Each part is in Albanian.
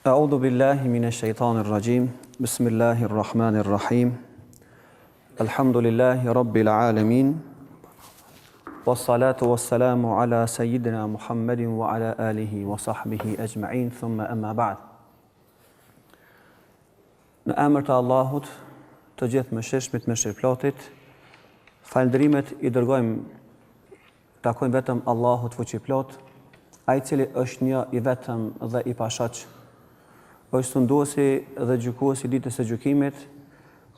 أعوذ بالله من الشيطان الرجيم بسم الله الرحمن الرحيم الحمد لله رب العالمين والصلاة والسلام على سيدنا محمد وعلى آله وصحبه أجمعين ثم أما بعد. Në emër të Allahut, të gjithë mëshirshmit, mëshirëplotit, falënderimet i dërgojmë, takojmë vetëm Allahut fuqiplot, ai i cili është një i vetëm dhe i pashoq, është sunduesi dhe gjykuesi ditës së gjykimit,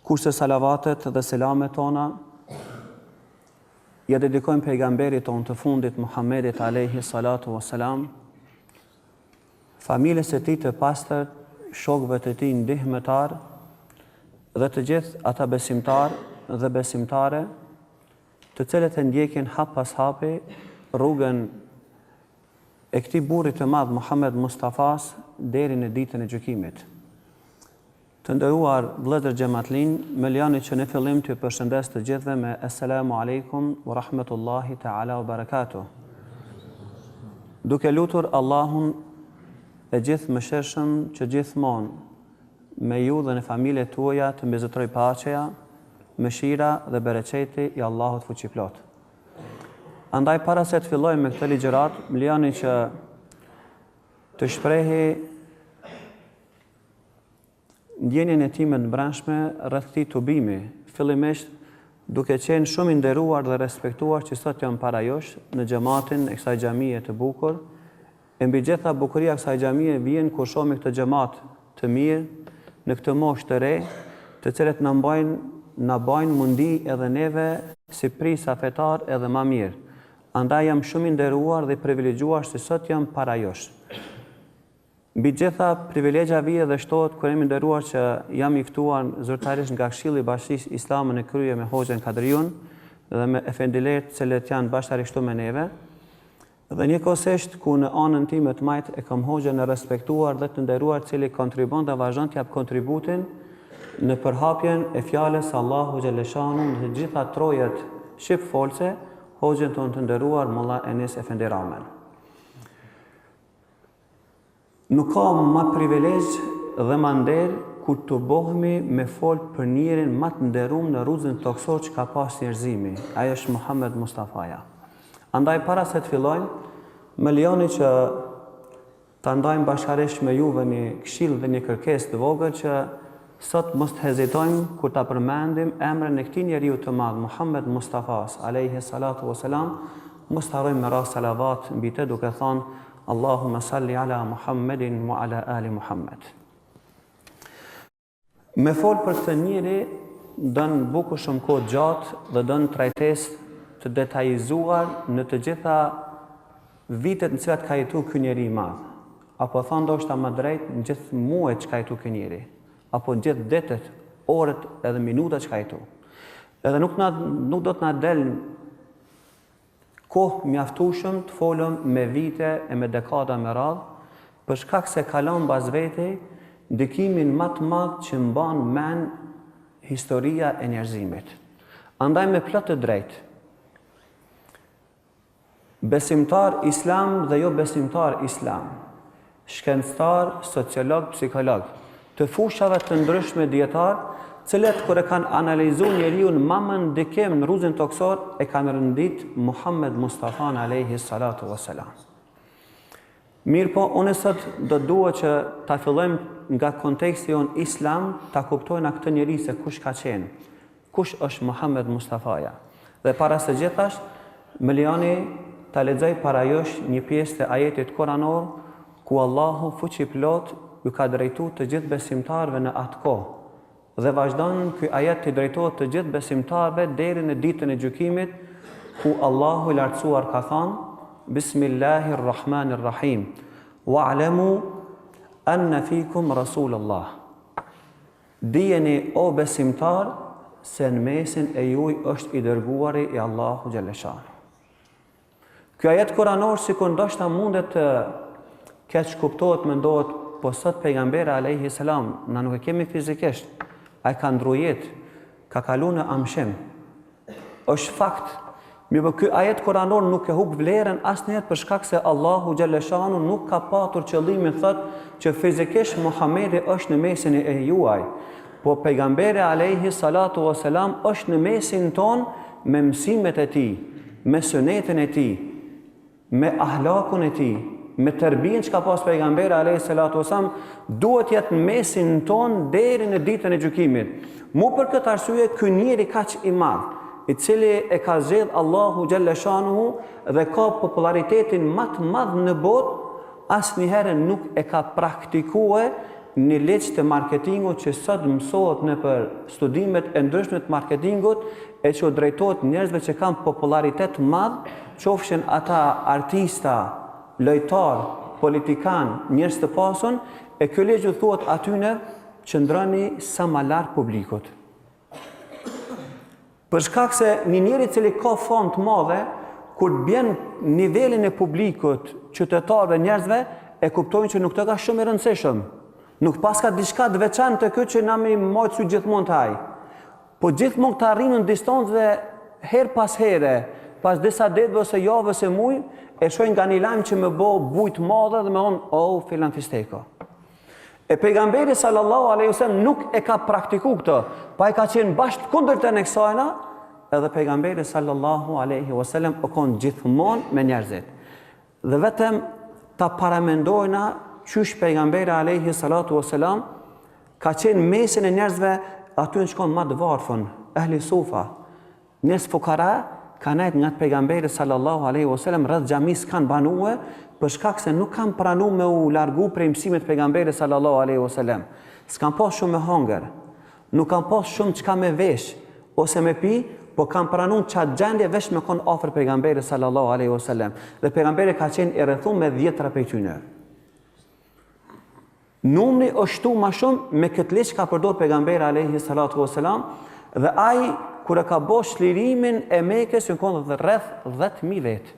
kurse salavatet dhe selamet tona ja dedikojmë pejgamberit tonë të fundit Muhammedit alayhi salatu wassalam, familjes së tij të pastër, shokëve të tij ndihmëtar dhe të gjithë ata besimtar dhe besimtare të cilët e ndjekin hap pas hapi rrugën e këtij burri të madh Muhammed Mustafas deri në ditën e gjykimit. Të nderuar vëllezër xhamatlin, më lejoni që në fillim t'ju përshëndes të gjithëve me Assalamu alaikum wa rahmatullahi ta'ala wa barakatuh. Duke lutur Allahun e gjithë mëshirshëm që gjithmonë me ju dhe në familjet tuaja të mbizotëroj paqeja, mëshira dhe bereqeti i Allahut fuqiplot. Andaj para se të fillojmë me këtë ligjërat, më lejoni që të shprehi ndjenjen e time të brendshme rreth këtij tubimi, fillimisht duke qenë shumë i nderuar dhe respektuar që sot jam para jush në xhamatin e kësaj xhamie të bukur. E mbi gjitha bukuria e kësaj xhamie vjen kur shohim këtë xhamat të mirë në këtë moshë të re, të cilët na bajnë mundi edhe neve si prisa fetar edhe më mirë. Andaj jam shumë i nderuar dhe i privilegjuar se sot jam para jush. Mbi gjitha privilegja vije dhe shtohet kur jam i nderuar që jam i ftuar zyrtarisht nga Këshilli i Bashkisë Islame në krye me Hoxhën Kadriun dhe me efendilet të cilët janë bashkërisht me neve. Dhe njëkohësisht ku në anën time të majtë e kam Hoxhën e respektuar dhe të nderuar, cili kontribon dhe vazhdon të jap kontributin në përhapjen e fjalës Allahu xhaleshanu në të gjitha trojet shqipfolse, Hoxhën tonë të nderuar Molla Enis Efendi Ramen. Nuk ka më privilegj dhe më nder kur të bohemi me fol për njërin më të nderuar në rrugën toksor që ka pas njerëzimi. Ai është Muhammed Mustafaja. Andaj para se të fillojmë, më lejoni që ta ndajmë bashkërisht me juve një këshill dhe një kërkesë të vogël që sot mos të hezitojmë kur ta përmendim emrin e këtij njeriu të madh, Muhammed Mustafas alayhi salatu wassalam, mos të harrojmë me rast salavat mbi të duke thënë Allahumma salli ala Muhammedin wa ala ali Muhammed. Me fol për këtë njeri dën bukur shumë kohë gjatë dhe dën trajtesë të detajizuar në të gjitha vitet në cilat ka jetuar ky njeri i madh. Apo thonë ndoshta më drejt në gjithë muajt që ka jetuar ky njeri, apo në gjithë ditët, orët edhe minutat që ka jetuar. Edhe nuk do të na del kohë mjaftueshëm të folëm me vite e me dekada me radhë, për shkak se kalon mbas vete ndikimin më të madh që mban mend historia e njerëzimit. Andaj me plot të drejtë, besimtar islam dhe jo besimtar islam, shkencëtar, sociolog, psikolog, të fushave të ndryshme dietar, cilët kur e kanë analizuar njeriu më me ndikim në rrugën toksor e kanë rëndit Muhammed Mustafa alayhi salatu wassalam. Mirë po, unë sot do dua që ta fillojmë nga konteksti jon islam, ta kuptojnë këtë njeri se kush ka qenë, kush është Muhammed Mustafaja. Dhe para së gjithash, më lejoni ta lexoj para jush një pjesë të ajetit koranor ku Allahu fuqiplot ju ka drejtuar të gjithë besimtarëve në atë kohë. Dhe vazhdon ky ajet të drejtohet të gjithë besimtarëve deri në ditën e gjykimit, ku Allahu i lartësuar ka thënë Bismillahirrahmanirrahim wa'lamu anna fikum rasulullah. Dijeni o besimtar se në mesin e juj është i dërguari i Allahu xhaleshanu. Ky ajet kuranor sikur ndoshta mundet të keq kuptohet, mendohet, po sot pejgamberi alayhi salam na nuk e kemi fizikisht, ai ka ndruar jetë, ka kaluar në amshim. Është fakt, Mirë, ky ajet kuranor nuk e hub vlerën asnjëherë për shkak se Allahu xhaleshanu nuk ka patur qëllimin thotë që fizikisht Muhamedi është në mesin e juaj, po pejgamberi alayhi salatu wasalam është në mesin ton me mësimet e tij, me sunetin e tij, me ahlakun e tij, me tërbien që ka pas pejgamberi alayhi salatu wasalam, duhet jetë në mesin ton deri në ditën e gjykimit. Mu për këtë arsye ky njeri kaq i madh, i cili e ka zgjedh Allahu xhaleshanuhu dhe ka popularitetin më të madh në botë, asnjëherë nuk e ka praktikuar një ligj të marketingut që sot mësohet në për studimet e ndryshme të marketingut e që drejtohet njerëzve që kanë popularitet madh, qofshin ata artista, lojtar, politikan, njerëz të pasun, e kjo ligj u thuhet atyne qëndroni sa më larg publikut. Për shkak se një njeri cili ka fond të madhe, kur bjen nivelin e publikut, qytetarëve, njerëzve, e kuptojnë që nuk të ka shumë i rëndësishëm. Nuk pas ka diçka të veçantë të këtë që na me majtë sy gjithmonë të haj. Po gjithmonë të arrinën distancë dhe her pas here, pas disa ditëve ose javë ose muaj, e shojnë nga një lajm që më bë bujt madhe dhe më thonë, oh, filan fisteko. E pejgamberi sallallahu alaihi wasallam nuk e ka praktikuar këtë, pa e ka qenë bashkë kundërtën e kësajna, edhe pejgamberi sallallahu alaihi wasallam o kon gjithmonë me njerëzit. Dhe vetëm ta paramendojna qysh pejgamberi alaihi salatu wasalam ka qenë mesin e njerëzve aty në shkon më të varfën, ehli sufa. Njerëz fukara kanë nga pejgamberi sallallahu alaihi wasallam rreth xhamis kanë banue për shkak se nuk kanë pranuar me u largu prej mësimit të pejgamberit sallallahu alaihi wasallam. S'kan pas shumë me hunger, nuk kanë pas shumë çka me vesh ose me pi, po kanë pranuar çat gjendje veç me kon afër pejgamberit sallallahu alaihi wasallam. Dhe pejgamberi ka qenë i rrethuar me 10 prej tyre. Numri është shtu më shumë me këtë ligj ka përdor pejgamberi alaihi salatu wasalam dhe ai kur e ka bosh lirimin e Mekës në konë rreth 10.000 vetë.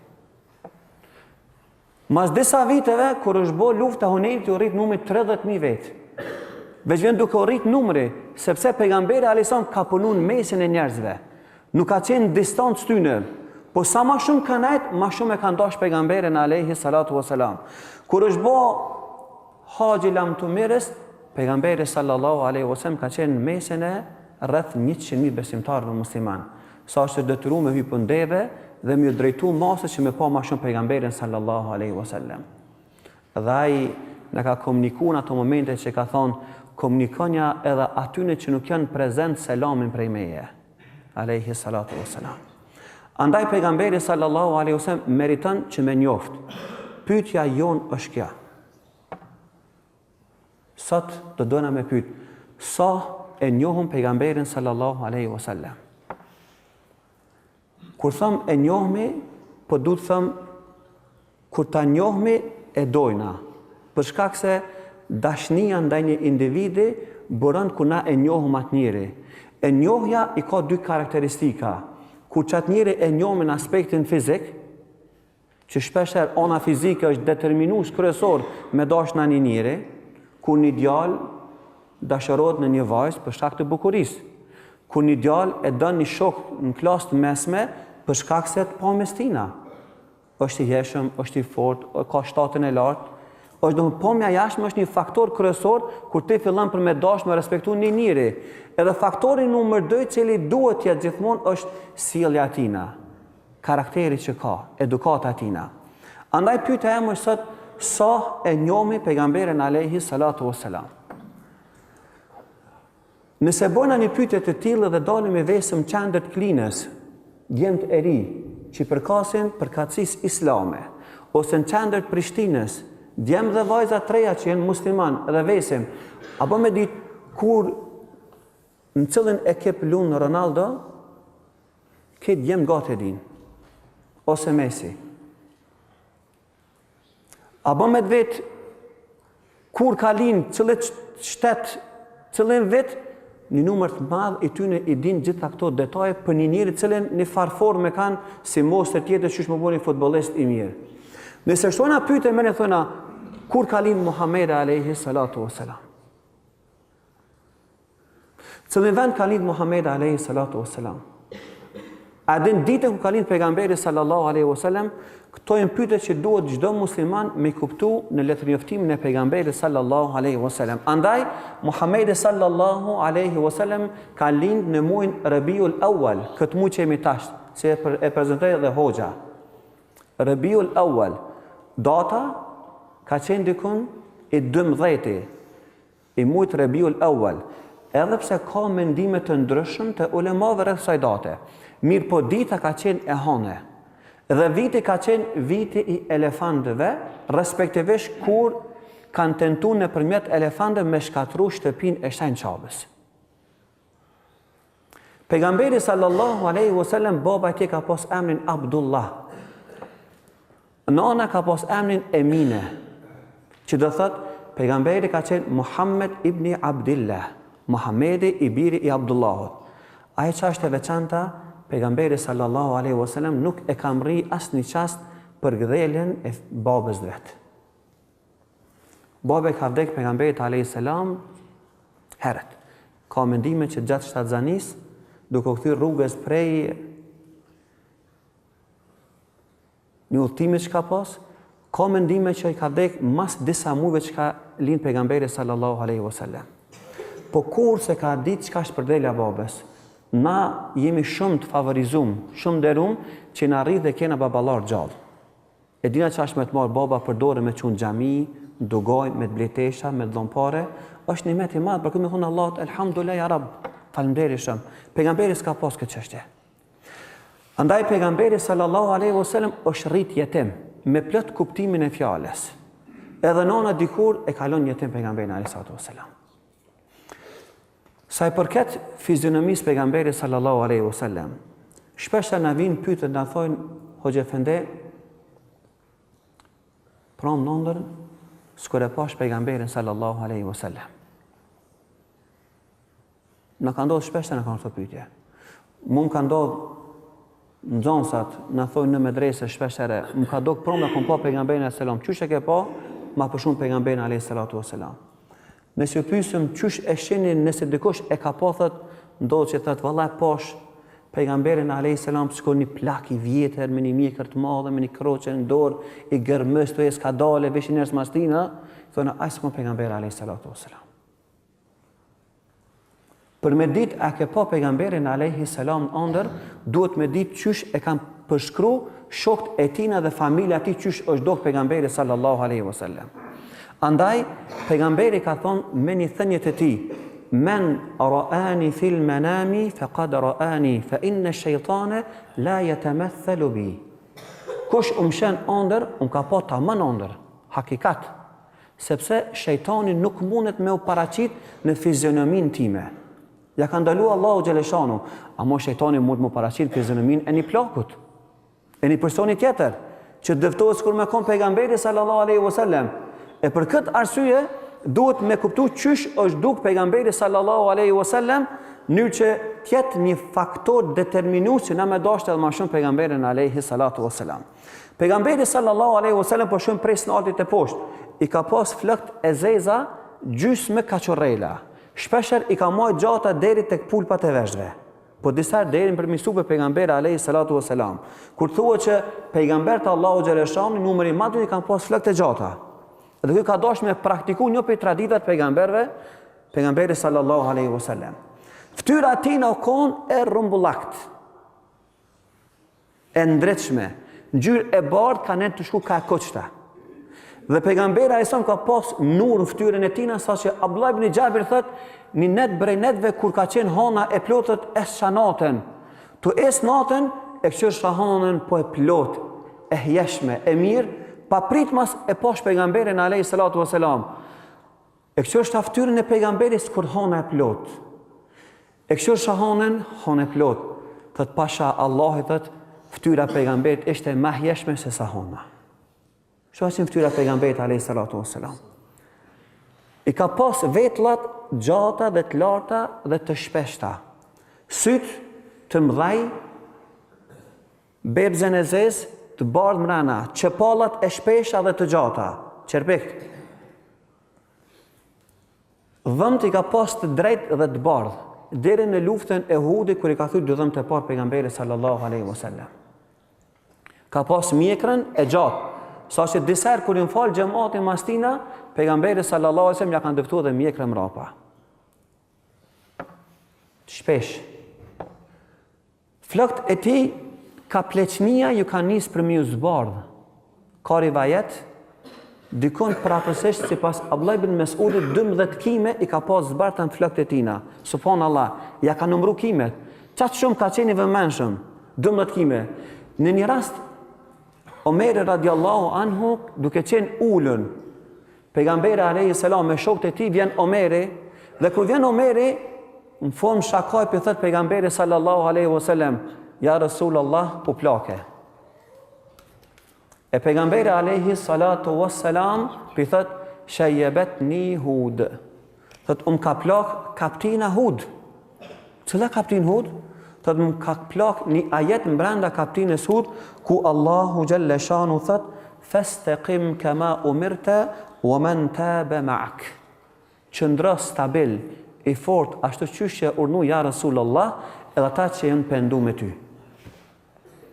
Mas disa viteve, kur është bo lufta Hunenit, u rrit numri 30.000 vetë. Veç vjen duke u rrit numri, sepse pejgamberi Alisam ka punu në mesin e njerëzve. Nuk ka qenë distancë tyne, po sa ma shumë ka najt, ma shumë e ka ndash pejgamberin alaihi salatu wasalam. Kur është bo Haxhi Lam Tumirës, pejgamberi sallallahu alaihi wasallam ka qenë në mesin e rreth 100.000 besimtarëve musliman. Sa është detyruar me hyjë ndeve dhe më drejtu masës që me pa ma shumë pejgamberin sallallahu alaihi wasallam. Dhe ai na ka komunikuar në ato momente që ka thonë komunikonja edhe atyne që nuk janë prezent selamin prej meje. Alaihi salatu wasalam. Andaj pejgamberi sallallahu alaihi wasallam meriton që me njoft. Pyetja jon është kjo. Sot do dona me pyet, sa e njohëm pejgamberin sallallahu alaihi wasallam. Kur thëm e njohmi, po du të thëm kur ta njohmi e dojna. Për shkak se dashnia ndaj një individi bëron kur na e njohëm atë njeri. E njohja i ka dy karakteristika. Kur qatë njeri e njohëm në aspektin fizik, që shpesher ona fizike është determinues kryesor me dashna një njeri, kur një djalë dashurohet në një vajzë për shkak të bukurisë. Kur një djalë e don një shok në klasë të mesme për shkak se të pamjes tina. Është i jeshëm, është i fortë, ka shtatën e lartë. Është domethënë pamja jashtme është një faktor kryesor kur ti fillon për me dashur me respektu një njeri. Edhe faktori numër 2 i cili duhet të jetë gjithmonë është sjellja e tina, karakteri që ka, edukata e tina. Andaj pyetja e është sot sa e njohmi pejgamberin alayhi salatu wassalam. Nëse bëna një pyetje të tillë dhe dalim me vesëm qendër klinës, djemt e ri që përkasin përkatësisë islame, ose në qendër të Prishtinës, djemë dhe vajza treja që jenë musliman edhe vesim, apo me ditë kur në cilën ekip lunë Ronaldo, këtë djemë gati e din, ose Messi. Apo me të vetë kur ka linë cilët shtetë, cilën vetë, një numër të madh i tyne i din gjitha këto detaje për një njeri cilën një farfor me kanë si mos të tjetër që shmë bërë një futbolist i mirë. Nëse shtojna pyte me në thëna, kur ka linë Muhammed alayhi salatu wasalam? Cilën vend ka linë Muhammed alayhi salatu wasalam? A din ditën ku ka lind pejgamberi sallallahu alaihi wasallam, këto janë pyetje që duhet çdo musliman me kuptu në letërnjoftimin e pejgamberit sallallahu alaihi wasallam. Andaj Muhamedi sallallahu alaihi wasallam ka lind në muajin Rabiul Awwal, këtë muaj që jemi tash, që e prezantoi edhe hoxha. Rabiul Awwal, data ka qenë dikun i 12 i muajit Rabiul Awwal, edhe pse ka mendime të ndryshëm të ulemave rreth kësaj date. Mirë po dita ka qenë e hënë. Dhe viti ka qenë viti i elefantëve, respektivisht kur kanë tentu nëpërmjet elefantëve me shkatru shtëpinë e Shtajnë Qabës. Pejgamberi sallallahu alaihi wasallam, baba i tij ka pas emrin Abdullah. Nana ka pas emrin Emine, që do thot pejgamberi ka qenë Muhammed ibn Abdillah, Muhamedi i biri i Abdullahut. Ai çështë e veçanta, pejgamberi sallallahu alaihi wasallam nuk e ka mri asnjë çast për gdheljen e babës vet. Baba ka vdek pejgamberit alayhi salam herët. Ka mendime që gjatë shtatzanis, duke u kthyer rrugës prej një udhëtimi që ka pas, ka mendime që i ka vdek mas disa muajve që ka lind pejgamberi sallallahu alaihi wasallam. Po kur se ka ditë çka është përdelja babës, na jemi shumë të favorizum, shumë derum, që na rrit dhe kena baballar gjallë. E dina që është me të marë baba për dore me qunë xhami, dugoj, me të bletesha, me të dhompare, është nimet i madh, për këtë me thonë Allahut, elhamdulillah ya Rabb, falënderi shumë. Pejgamberi s'ka pas këtë çështje. Andaj pejgamberi sallallahu alaihi wasallam është rrit jetim, me plot kuptimin e fjalës. Edhe nona dikur e kalon jetim pejgamberin alaihi salatu wasallam. Sa i përket fizionomisë pejgamberit sallallahu alaihi wasallam, shpesh na vijnë pyetje na thonë Hoxha Efendi, prom nëndër, s'kur e pash pejgamberin sallallahu alaihi wasallam. Na ka ndodhur shpesh na kanë këto pyetje. Mund ka ndodhur nxënësat na thonë në medrese shpesh herë, më ka dok prom na kom pa pejgamberin sallallahu alaihi wasallam. Çush e ke pa? Ma për shumë pejgamberin alaihi salatu wasallam. Nëse pyesëm çush e shihni nëse dikush e ka pa, thot, ndodh që thot vallahi posh pejgamberin alayhis salam shkon një plak i vjetër me një mjekër të madhe, me një kroçe në dorë, i gërmës të ska dale vesh njerëz mastina, thonë ai s'ka pejgamber alayhis salatu wasalam. Për me ditë a ke pa pejgamberin alayhis salam ëndër, duhet me ditë çysh e kanë përshkru shokët e tina dhe familja e tij çysh është dok pejgamberi sallallahu alaihi wasallam. Andaj, pejgamberi ka thonë me një thënje të tij, men ra'ani fil manami faqad ra'ani fa inna ash-shaytana la yatamathalu bi. Kush umshen ëndër, ka pa tamam ëndër, hakikat. Sepse shejtani nuk mundet me u paraqit në fizionomin time. Ja ka ndaluar Allahu xhaleshanu, ama shejtani mund me paraqit fizionomin e një plakut, e një personi tjetër, që dëftohet kur me kon pejgamberi sallallahu alaihi wasallam. E për këtë arsye duhet me kuptu çysh është duk pejgamberi sallallahu alaihi wasallam, në që tjetë një faktor determinues që na me dashur edhe më shumë pejgamberin alaihi salatu wasalam. Pejgamberi sallallahu alaihi wasallam po shumë pres në altit e poshtë, i ka pas flokët e zeza gjysmë kaçorrela. Shpeshher i ka marrë gjata deri tek pulpat e veshëve. Po disa deri në përmisu për pejgamberi alaihi salatu wasalam. Kur thuhet që pejgambert Allahu xhaleshanu numri i madh i kanë pas flokët e gjata. Dhe kjo ka dash me praktiku një për traditat pejgamberve, pejgamberi sallallahu alaihi wasallam. Ftyra e tij në konë e rrumbullakt, e ndritshme, ngjyrë e bardhë ka ne të shku ka koçta. Dhe pejgamberi alaihi ka pas nur në ftyrën e tij, saqë Abdullah ibn Jabir thot, një net brej netve kur ka qenë hana e plotët e shanaten. Tu es natën e këshir shahanën po e plot, e hjeshme, e mirë, pa prit mas e posh pejgamberin alayhi salatu wasalam. E kështu është ftyrën e pejgamberit kur hana e plot. E kështu shahanën hana e plot. Thot pasha Allahi thot ftyra e pejgamberit ishte më hjeshme se sa hana. Kështu është ftyra e pejgamberit alayhi salatu wasalam. I ka pas vetullat gjata dhe të larta dhe të shpeshta. Syt të mëdhaj, bebzën e zezë të bardhë mrena, çepallat e shpesha dhe të gjata, qerpekt. Dhëmt i ka pas të drejtë dhe të bardhë, deri në luftën e Uhudit kur I ka thyer dy dhëmbët e parë pejgamberit sallallahu alaihi wasallam. Ka pas mjekrën e gjatë, saqë disa herë kur I fal xhamatin mas tina, pejgamberi sallallahu alaihi wasallam ja kanë dëftuar dhe mjekrën mrapa. Shpesh. Flokët e tij ka pleqnia ju ka nis për mi u zbardh. Ka rivajet, dikon prapësisht sipas Abdullah ibn Mes'udit 12 kime I ka pas zbardh në flokët e tina. Subhanallah, ja ka numëru kimet. Qatë shumë ka qenë I vëmendshëm, 12 kime. Në një rast, Omeri radiallahu anhu duke qenë ulën, pejgamberi alayhi salam me shokët e tij vjen Omeri, dhe kur vjen Omeri, në formë shakaj për thët pejgamberi sallallahu aleyhi wasallam, ja Rasulullah u plake. E pejgamberi aleyhi salatu wassalam për thët, shajjebetni Hud. Thët, ka plak kaptina Hud. Cëla kaptin Hud? Thët, ka plak një ajet në brenda kaptinës Hud, ku Allahu gjelle shanu thët, fastaqim kama umirta wa man taba ma'ak. Qëndro stabil, I fort, ashtu qysh që urnu ja Rasulullah, edhe ata që janë pendu me ty.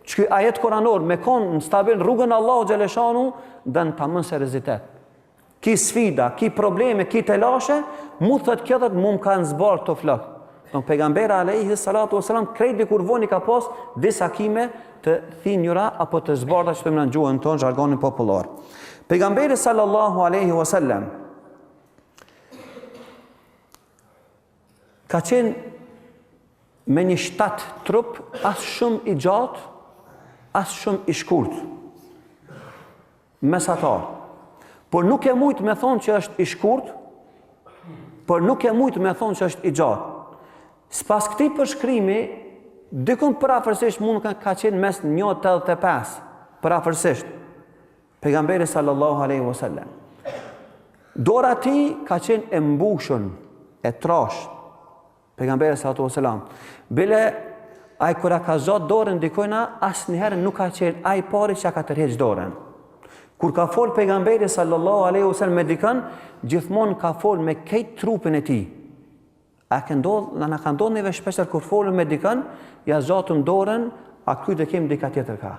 Që ajet koranor, me konë në stabil rrugën Allahu Gjeleshanu, dënë të mënë serizitet. Ki sfida, ki probleme, ki telashe, mu thët kjetët mu më kanë zbarë të flëk. Në pejgamberi alayhi salatu wasalam, krejti kur voni ka pas disa kime të thinjura apo të zbarda që të më në gjuhën tonë, zhargonin popullor. Pejgamberi sallallahu aleyhi wasallam, ka qenë me një shtatë trup, as shumë I gjatë, as shumë I shkurt. Mesatar. Por nuk e mujtë me thonë që është I shkurt, por nuk e mujtë me thonë që është I gjatë. Spas këtij përshkrimi, dikun parafërsisht mund ka qenë mes 1.85, parafërsisht. Pejgamberi sallallahu aleyhi wasallam. Dora ti ka qenë e mbushën, e trashë. Pejgamberi sallallahu alaihi wasallam. Bile ai kur ka zot dorën dikojna, asnjëherë nuk ka qenë ai pari që ka tërheq dorën. Kur ka fol pejgamberi sallallahu alaihi wasallam me dikën, gjithmonë ka fol me këtë trupin e tij. A ka ndodhur, na ka ndodhur neve shpesh kur folëm me dikën, ja zotëm dorën, a ky do kem dika tjetër ka.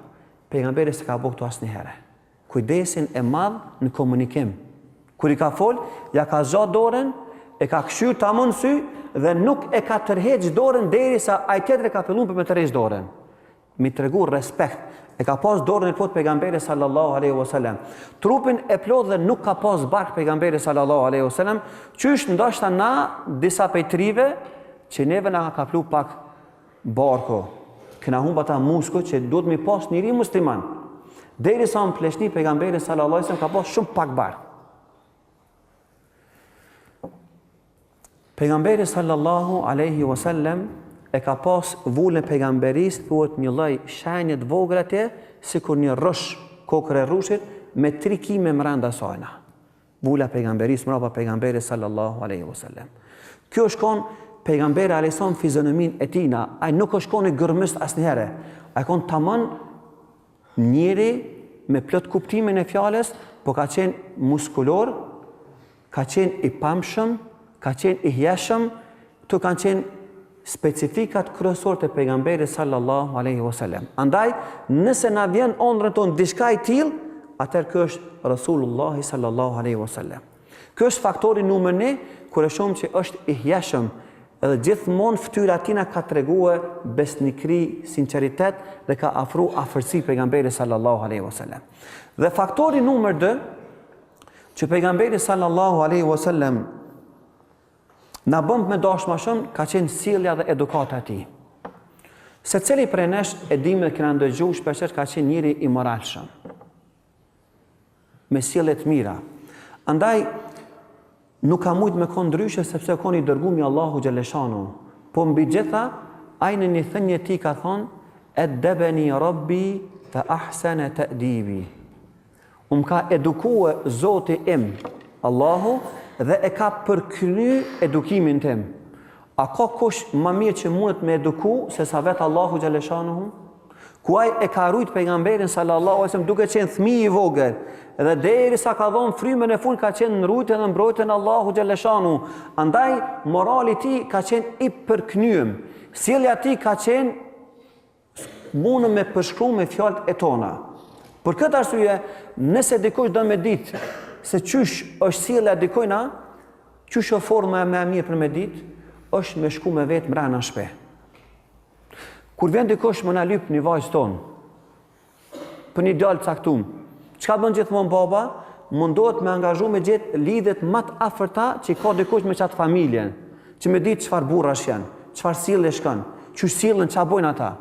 Pejgamberi s'ka bëu këto asnjëherë. Kujdesin e madh në komunikim. Kur I ka fol, ja ka zot dorën, e ka kshyrë tamam sy dhe nuk e ka tërheq dorën derisa ai tjetri ka filluar për me tërheq dorën. Mi tregu respekt. E ka pas dorën e plot pejgamberi sallallahu alaihi wasallam. Trupin e plot dhe nuk ka pas bark pejgamberi sallallahu alaihi wasallam, qysh ndoshta na disa pejtrive që neve na ka plu pak barko. Këna humba ta musko që duhet mi pas njëri musliman. Derisa në pleshni pejgamberi sallallahu alaihi wasallam ka pas shumë pak bark. Pejgamberi sallallahu alaihi wasallam e ka pas vullën e pejgamberis, thuhet një lloj shenjë të vogël atje, sikur një rrosh kokër e rrushit me 3 kime mrenda sajna. Vula pejgamberis mrapa pejgamberit sallallahu alaihi wasallam. Kjo shkon pejgamberi alayhis salam fizionomin e tina, ai nuk është shkon I gërmyst asnjëherë. Ai kon tamam njëri me plot kuptimin e fjalës, po ka qenë muskulor, ka qenë I pamshëm, ka qenë I hjeshëm, këto kanë qenë specifikat kryesor të pejgamberit sallallahu alaihi wasallam. Andaj, nëse na vjen ëndrën tonë diçka I tillë, atëherë ky është Rasulullah sallallahu alaihi wasallam. Ky është faktori numër 1, kur e shohim që është I hjeshëm, edhe gjithmonë fytyra tina ka treguar besnikëri, sinqeritet dhe ka afru afërsi pejgamberit sallallahu alaihi wasallam. Dhe faktori numër 2, që pejgamberi sallallahu alaihi wasallam na bën me dashur më shumë, ka qenë sjellja dhe edukata e tij. Secili prej nesh e dimë dhe kena ndëgjuar shpesh ka qenë njëri I moralshëm, me sjellje të mira. Andaj nuk ka mujt me kon ndryshe sepse kon I dërguar I Allahu xhaleshanu. Po mbi gjitha, ai në një thënie ti ka thonë, "Edebeni Rabbi fa ahsana ta'dibi." Ka edukue Zoti im, Allahu, dhe e ka përkry edukimin tim. A ka kush më mirë që mundet me eduku se sa vetë Allahu xhaleshanuhu? ku ai e ka rujt pejgamberin sallallahu alaihi wasallam duke qenë fëmijë i vogël, dhe derisa ka dhënë frymën e fund ka qenë në rujtjen dhe mbrojtjen e Allahu xhaleshanu. Andaj morali i tij ka qenë i përknyem. Sjellja e tij ka qenë mundë me përshkru me fjalët e tona. Për këtë arsye, nëse dikush do me ditë se qysh është sjellja e dikujna, qysh është forma më e mirë për me ditë, është me shku me vetë mbrana shpe. Kur vjen dikush më na lyp një vajzë tonë, për një djalë caktuar, çka bën gjithmonë baba? Mundohet me angazhu me gjetë lidhet më të afërta që ka dikush me qatë familjen, që me ditë çfarë burrash janë, çfarë sjellësh kanë, çu sillen, çfarë bojnë ata.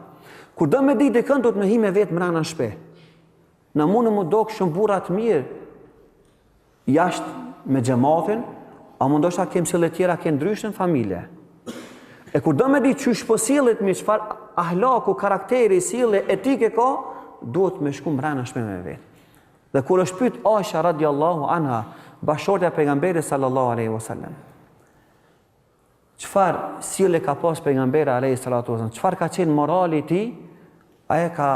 Kur do me ditë dikën, do të me hi me vetë mbrana shpe. Na mundë më dokë shumë burra të mirë jashtë me xhamatin, a mundoshta kem sjellje tjera ke ndryshën familje. E kur do me ditë çu po sillet me çfarë ahlaku, karakteri, sjellje, etike ka, duhet me shku mbrana shpe me vetë. Dhe kur është pyet Aisha radiallahu anha, bashortja e pejgamberit sallallahu alaihi wasallam, çfarë sjellje ka pas pejgamberi alaihi salatu wasallam, çfarë ka qenë morali i tij, ai ka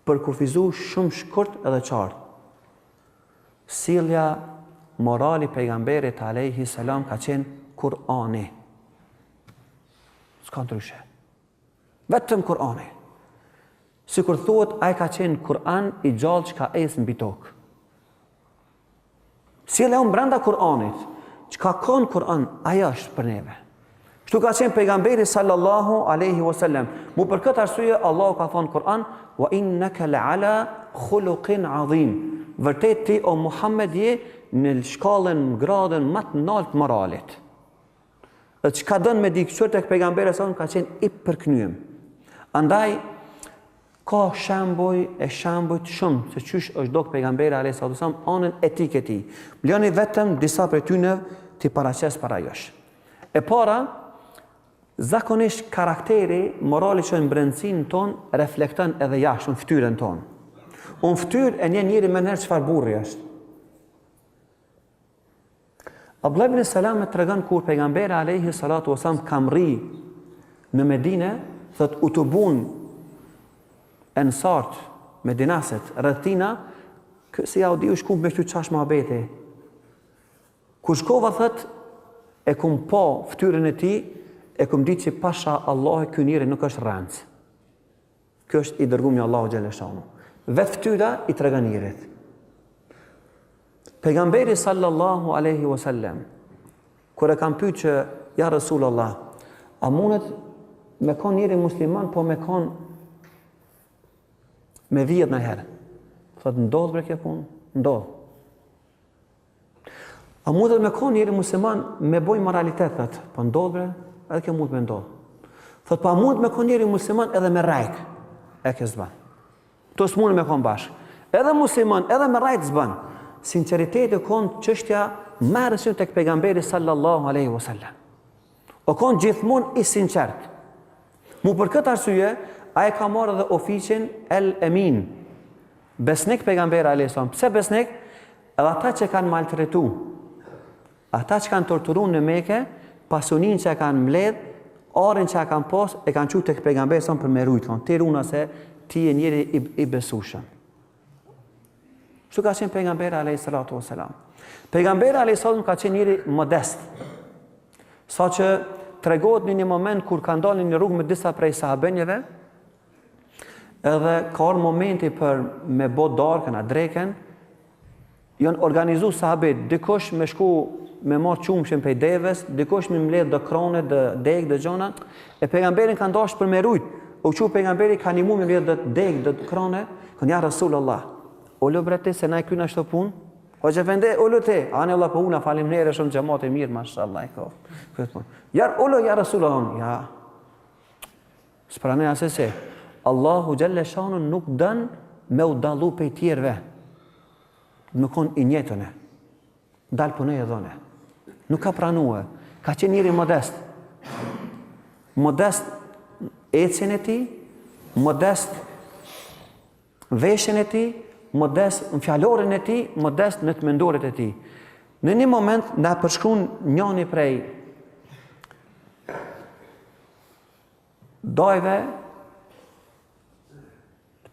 përkufizuar shumë shkurt edhe qartë. Sjellja morali pejgamberit alaihi salam ka qenë Kur'ani. S'ka ndryshe. Vetëm Kur'ani. Sikur thuhet, ai ka qenë Kur'an i gjallë që ka ecë mbi tokë. Sjellja unë brenda Kur'anit, që ka konë Kur'an, aja është për neve. Kështu ka qenë pejgamberi sallallahu alaihi wasallam. Mu për këtë arsye, Allahu ka thonë Kur'an, wa innaka la'ala khuluqin adhim. Vërtet ti, o Muhammed, je në shkallën, gradën më të lartë moralit. Dhe që ka dënë me dikëqër të pejgamberi sallallahu ka qenë i përknyem. Andaj, ka shembuj të shumë se qysh është dok pejgamberi alayhi salatu wasallam anën etike e tij. Mloni vetëm disa prej tyre ti paraqes para josh. E para, zakonisht karakteri, morali që në brendësinë tonë reflekton edhe jashtë në fytyrën tonë. Unë fytyrë e njeri më nërë çfarë burri është. Abdullah ibn Salam e tregon kur pejgamberi alayhi salatu wasallam ka mri në Medinë, thot u të bun ensart, medinaset, rëthina, si ja u di u shku me shtu qash muhabeti. Kur shkova thët, e kum po ftyrën e ti, e kum ditë që pasha Allah ky njeri nuk është rëndës. Kjo është i dërgum një Allahu xhaleshanu. Vetë ftyra i tregon njerit. Pejgamberi sallallahu alaihi wasallam, kur e kam pyet që ja Rasulullah, a mundet me kon njeri musliman, po me kon me vijet në herë. Thot, ndodh bre kjo punë? Ndodh. A mundet me kon njeri musliman me boj moralitet, thot, po ndodh bre, edhe kjo mund me ndodh. Thot, pa mund me kon njeri musliman edhe me rajk, e kjo zban. To s'mund me kon bashk. Edhe musliman, edhe me rajk zban. Sinceriteti kon çështja më e rëndësishme tek pejgamberi sallallahu alaihi wasallam. O kon gjithmonë i sinqert. Mu për këtë arsye, ai ka marrë edhe oficin El Emin. Besnik pejgamberi alayhis salam. Pse besnik? Edhe ata që kanë maltretu, ata që kanë torturuar në Mekë, pasunin që kanë mbledh, arin që kanë pas, e kanë qujtë tek pejgamberi sa për me rujt. Ti runa se ti je njeri i besueshëm. Kështu ka qenë pejgamberi alayhis salatu wassalam. Pejgamberi alayhis salam ka qenë njeri modest. Saqë tregohet në një moment kur ka ndalë në rrugë me disa prej sahabenjeve, edhe ka orë momenti për me bo darkën, a dreken, janë organizu sahabet, dikush me shku me marë qumshin prej deves, dikush me mbledh dhe krone, dhe deg, dhe gjona, e pejgamberin ka ndash për me rujt, u që pejgamberi ka një mu me mbledh dhe deg, dhe krone, kënë ja Rasulullah, ullu brete se na i kyna shto pun, o që vende, ullu te, anë Allah për una, falim nere shumë gjemat e mirë, mashallah, i ka, këtë pun. Jar, ullu, ja Rasulullah, ja, s'prane asese, Allahu xhaleshanu nuk dën me u dallu pej tjerëve. Nuk kon i njëtëne. Dalë punë e dhone. Nuk ka pranue. Ka qenë njëri modest. Modest ecjen e tij, modest veshjen e tij, modest në fjalorin e tij, modest në të mendorit e tij. Në një moment na përshkruan njëri prej dajve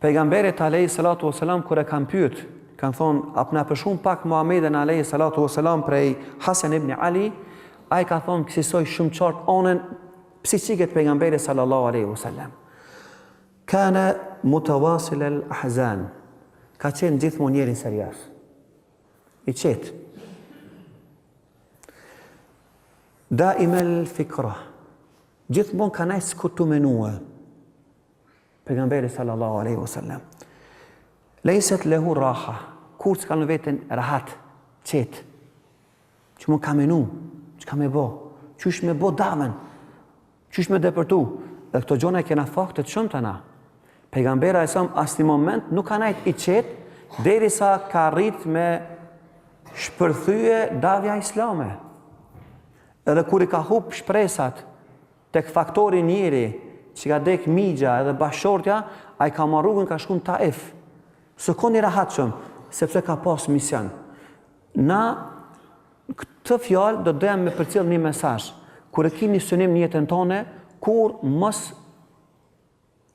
Pejgamberit alayhi salatu wasalam kur e kanë pyet, kanë thonë, apna për shumë pak Muhammedin alayhi salatu wasalam prej Hasan ibn Ali, ai ka thonë kësaj shumë qartë anën psikike të pejgamberit sallallahu alaihi wasallam. Kana mutawasil al-ahzan. Ka qenë gjithmonë njëri serioz. I qetë. Daim al-fikra. Gjithmonë ka nejtë s'ku të menua. Pejgamberi sallallahu alaihi wasallam. Lejset lehu raha. Kur s'ka në vetën rahat, qetë. Që mund ka menu, që ka me bo. Qysh me bo damen. Qysh me depërtu. Dhe këto gjona e kena faktet shumë të na. Pejgambera e sëmë asë një moment nuk ka najt i qetë, derisa ka rrit me shpërthyje davja islame. Edhe kur i ka hup shpresat tek faktori njeri, që ka dek migja edhe bashortja, a i ka marrugën ka shkun Taif. Së koni rahat shumë, sepse ka pas mision. Na, këtë fjalë do dojmë me përcjell një mesazh. Kur e kini synim në jetën tone, kur mos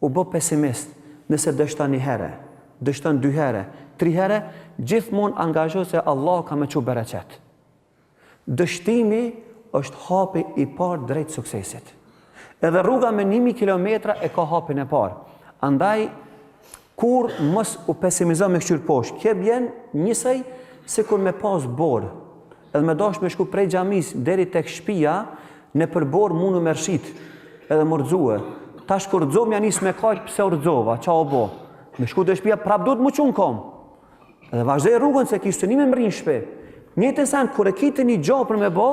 u bë pesimist, nëse dështon një herë, dështon 2 herë, 3 herë, gjithmonë angazho se Allah ka me çu bereqet. Dështimi është hapi i parë drejt suksesit. Edhe rruga me 1000 kilometra e ka hapin e parë. Andaj, kur mos u pesimizon me kështyr poshtë, kje bjen njësej se kur me pas borë, edhe me dash me shku prej xhamis deri tek shtëpia, në përbor mundu me rshit, edhe më rëzue. Tash kur rëzom janë isë me kajt pëse u rëzova, qa o bo. Me shku të shtëpia prap du të më qunë kom. Edhe vazhdoj rrugën se kishtë të një me më rinë shpe. Njëtë sen, kur e kitë një gjopër me bo,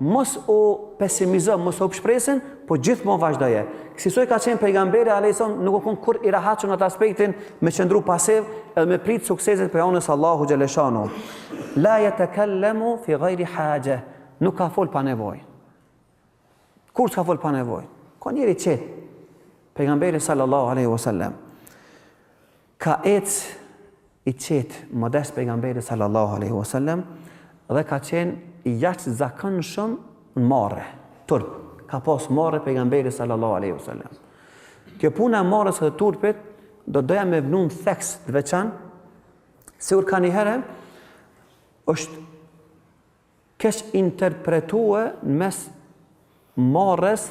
mos u pesimizë, mos u shpresin, po gjithë më vazhdoje. Kësisoj ka qenë pejgamberi, alejson, nuk o kënë kur i rahatën atë aspektin me qëndru pasiv edhe me pritë sukseset për anës Allahu Gjeleshanu. La yatakallemu fi ghayri haje. Nuk ka fol pa nevojë. Kur s'ka fol pa nevojë? Ka njëri qetë. Pejgamberi sallallahu alaihi wasallam. Ka ecë i qetë, modest pejgamberi sallallahu alaihi wasallam, dhe ka qenë i jashtë zakonshëm në marrë, turp. Ka pas marrë pejgamberi sallallahu alaihi wasallam. Kjo puna e marrës dhe turpit do doja me vnu në theks të veçan, sigur ka një herë është kesh interpretue në mes marrës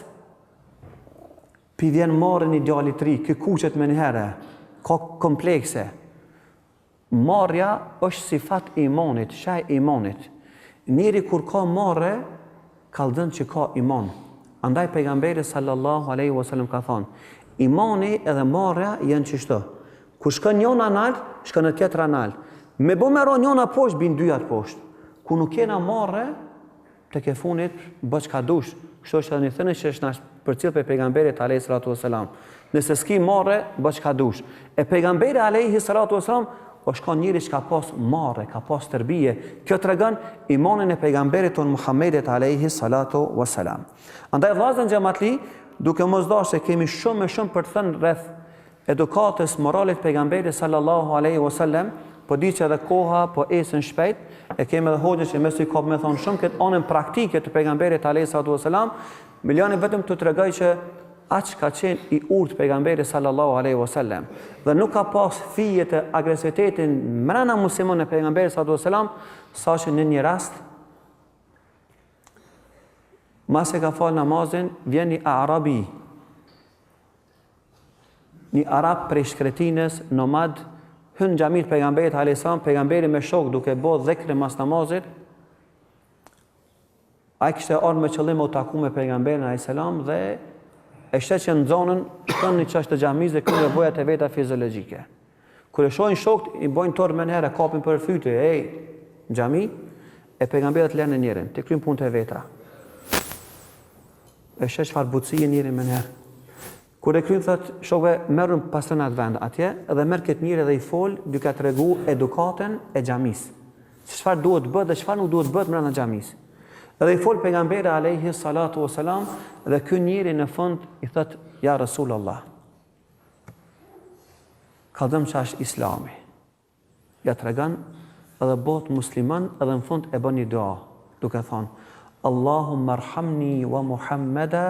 pi vjen marrën i djalit të ri, kë kuqet me një herë, ka komplekse. Marrja është sifat i imanit, shaj i imanit. Njeri kur ka marrë, kaldën që ka iman. Andaj pejgamberi sallallahu alaihi wasallam ka thonë, imani edhe marrja janë qishto. Kur shkën njona nalt, shkën në tjetër nalt. Me bo me ro njona poshtë, bin dyjat poshtë. Ku nuk kena marrë, të ke funit, bë që ka dush. Kështu është edhe një thënë që është nash përcjell për pejgamberit alaihi salatu wasalam. Nëse s'ki marrë, bë që ka dush. E pejgamberi alaihi salatu wasalam është ka njëri që ka pas marrë, ka pas tërbije. Kjo të regon imanin e pejgamberit tonë Muhammedit alaihi salatu wasalam. Andaj vllazën xhamatli, duke mos dashur se kemi shumë e shumë për të thënë rreth edukatës moralit pejgamberit sallallahu alaihi wasallam, po di që edhe koha po esën shpejt, e kemi edhe hoxhë që mësoj ka me thonë shumë këtë anën praktike të pejgamberit alaihi salatu wasalam, milioni vetëm të tregoj që aq ka qenë i urtë pejgamberi sallallahu alaihi wasallam dhe nuk ka pas fije të agresivitetin mrena musliman e pejgamberit sallallahu alaihi wasallam, saqë në një rast mas e ka fal namazin, vjen një arabi, një arab prej shkretinës, nomad, hyn xhamit pejgamberit alaihi salam, pejgamberi me shok duke bë dhikr mas namazit. Ai kishte ardhur me qëllim u taku me pejgamberin alaihi salam dhe e shtet që në zonën shkon një çështë të xhamis dhe këto nevojat e veta fiziologjike. Kur e shohin shokët, i bojnë torë me herë, kapin për fytyrë, ej, xhami, e pejgamberit lënë njërin, ti kryen punët e vetra. E shtet çfarë butësie njërin me herë. Kur e kryen thot shokëve merrën pasën atë vend atje dhe merr këtë njëri dhe i fol duke tregu edukatën e xhamis. Çfarë duhet bëhet dhe çfarë nuk duhet bëhet brenda xhamis. Edhe i fol pejgamberi alayhi salatu wasalam dhe ky njeri në fund i thot ja Rasulullah. Ka dëm që është Islami. Ja tregon edhe bëhet musliman edhe në fund e bën një dua duke thonë Allahumma arhamni wa Muhammada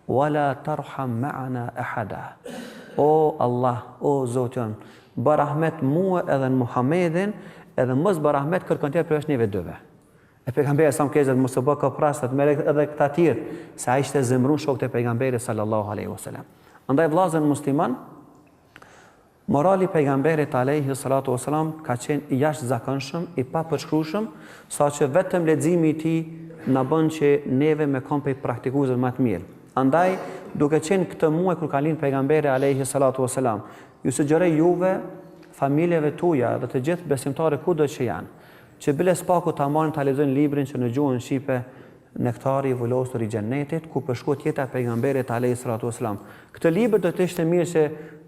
wala tarham ma'ana ahada. o Allah, o Zotë jonë, bë rahmet mua edhe në Muhammedin, edhe mos bë rahmet kërkon tjerë përveç neve dyve. E pejgamberi sa më kezet mos bë koprast me edhe këta tjerë, se ai ishte zemrun shokët e pejgamberit sallallahu alaihi wasallam. Andaj vllazën musliman, morali pejgamberit alayhi salatu wasalam ka qenë i jashtëzakonshëm, i papërshkrueshëm, saqë vetëm leximi i tij na bën që neve me kom për praktikuesën më të mirë. Andaj, duke qenë këtë muaj kur ka lind pejgamberi alayhi salatu wasalam, ju sugjeroj juve, familjeve tuaja dhe të gjithë besimtarë kudo që janë, që bile spaku ta marrin ta lexojnë librin që në gjuhën shqipe Nektari i vullosur i xhennetit, ku përshkruhet jeta e pejgamberit alayhi salatu wasalam. Këtë libër do të ishte mirë që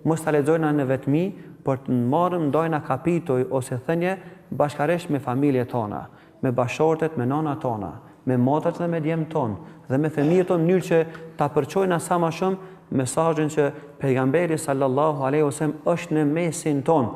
mos ta lexojna në vetmi, por të marrim ndonjë kapitull ose thënie bashkërisht me familjet tona, me bashortet, me nënat tona, me motrat dhe me djemt ton, dhe me fëmijët tonë, në mënyrë që ta përçojna sa më shumë mesazhin që pejgamberi sallallahu alaihi wasallam është në mesin ton.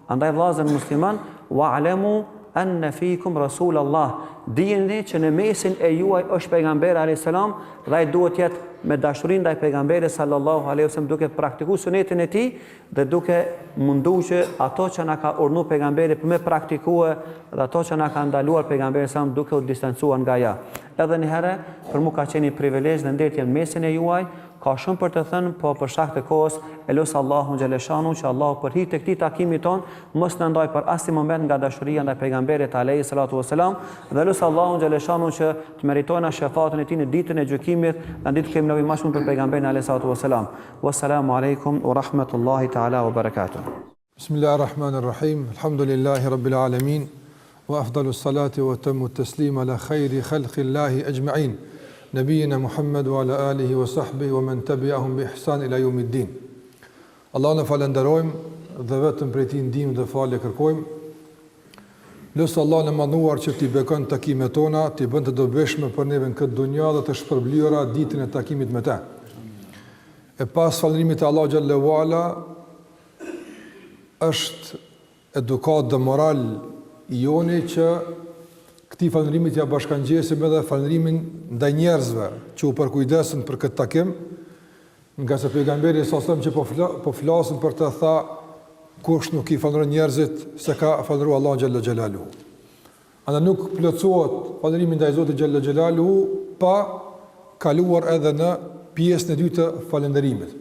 Andaj vllazën musliman, wa'lamu anna fikum rasulallah, dijeni që në mesin e juaj është pejgamberi alayhis salam, dhe ai duhet jetë me dashuri ndaj pejgamberit sallallahu alaihi wasallam, duke praktikuar sunetin e tij dhe duke munduar që ato që na ka urdhëruar pejgamberi për me praktikuar dhe ato që na ka ndaluar pejgamberi sa duke u distancuar nga ja. Edhe një herë për mua ka qenë privilegj dhe nderit në mesin e juaj. Ka shumë për të thënë, po për shkak të kohës, e lut Allahun xhaleshanu që Allahu për hir të këtij takimi ton mos na ndaj për asnjë moment nga dashuria ndaj pejgamberit alayhi salatu wasalam, dhe lut Allahun xhaleshanu që të meritojnë shefatin e tij në ditën e gjykimit, në ditë kemi nevojë më shumë për pejgamberin alayhi salatu wasalam. Wassalamu alaikum wa rahmatullahi ta'ala wa barakatuh. Bismillahirrahmanirrahim. Alhamdulillahi rabbil alamin. Wa afdalus salati wa tammu at-taslim ala khayri khalqillahi ajma'in. Nabiyina Muhammad wa ala alihi wa sahbihi wa man tabi'ahum bi ihsan ila yawmiddin. Allahun e falenderojmë dhe vetëm prej tij ndihmë dhe falje kërkojmë. Lutë Allahun e manduar që t'i bekon takimet tona, t'i bën të dobishme për neve në këtë dunja dhe të shpërblyera ditën e takimit me të. E pas falërimit të Allahu xhallahu ala, është edukat dhe moral i joni që këtij falëndrimit ja bashkangjesim edhe falëndrimin ndaj njerëzve që u përkujdesën për këtë takim, nga se pejgamberi sa që po flasin për të tha kush nuk i falëndron njerëzit se ka falëndruar Allahu xhalla xhelaluhu. Ana nuk plotësohet falëndrimi ndaj Zotit xhalla xhelaluhu pa kaluar edhe në pjesën e dytë të falënderimit.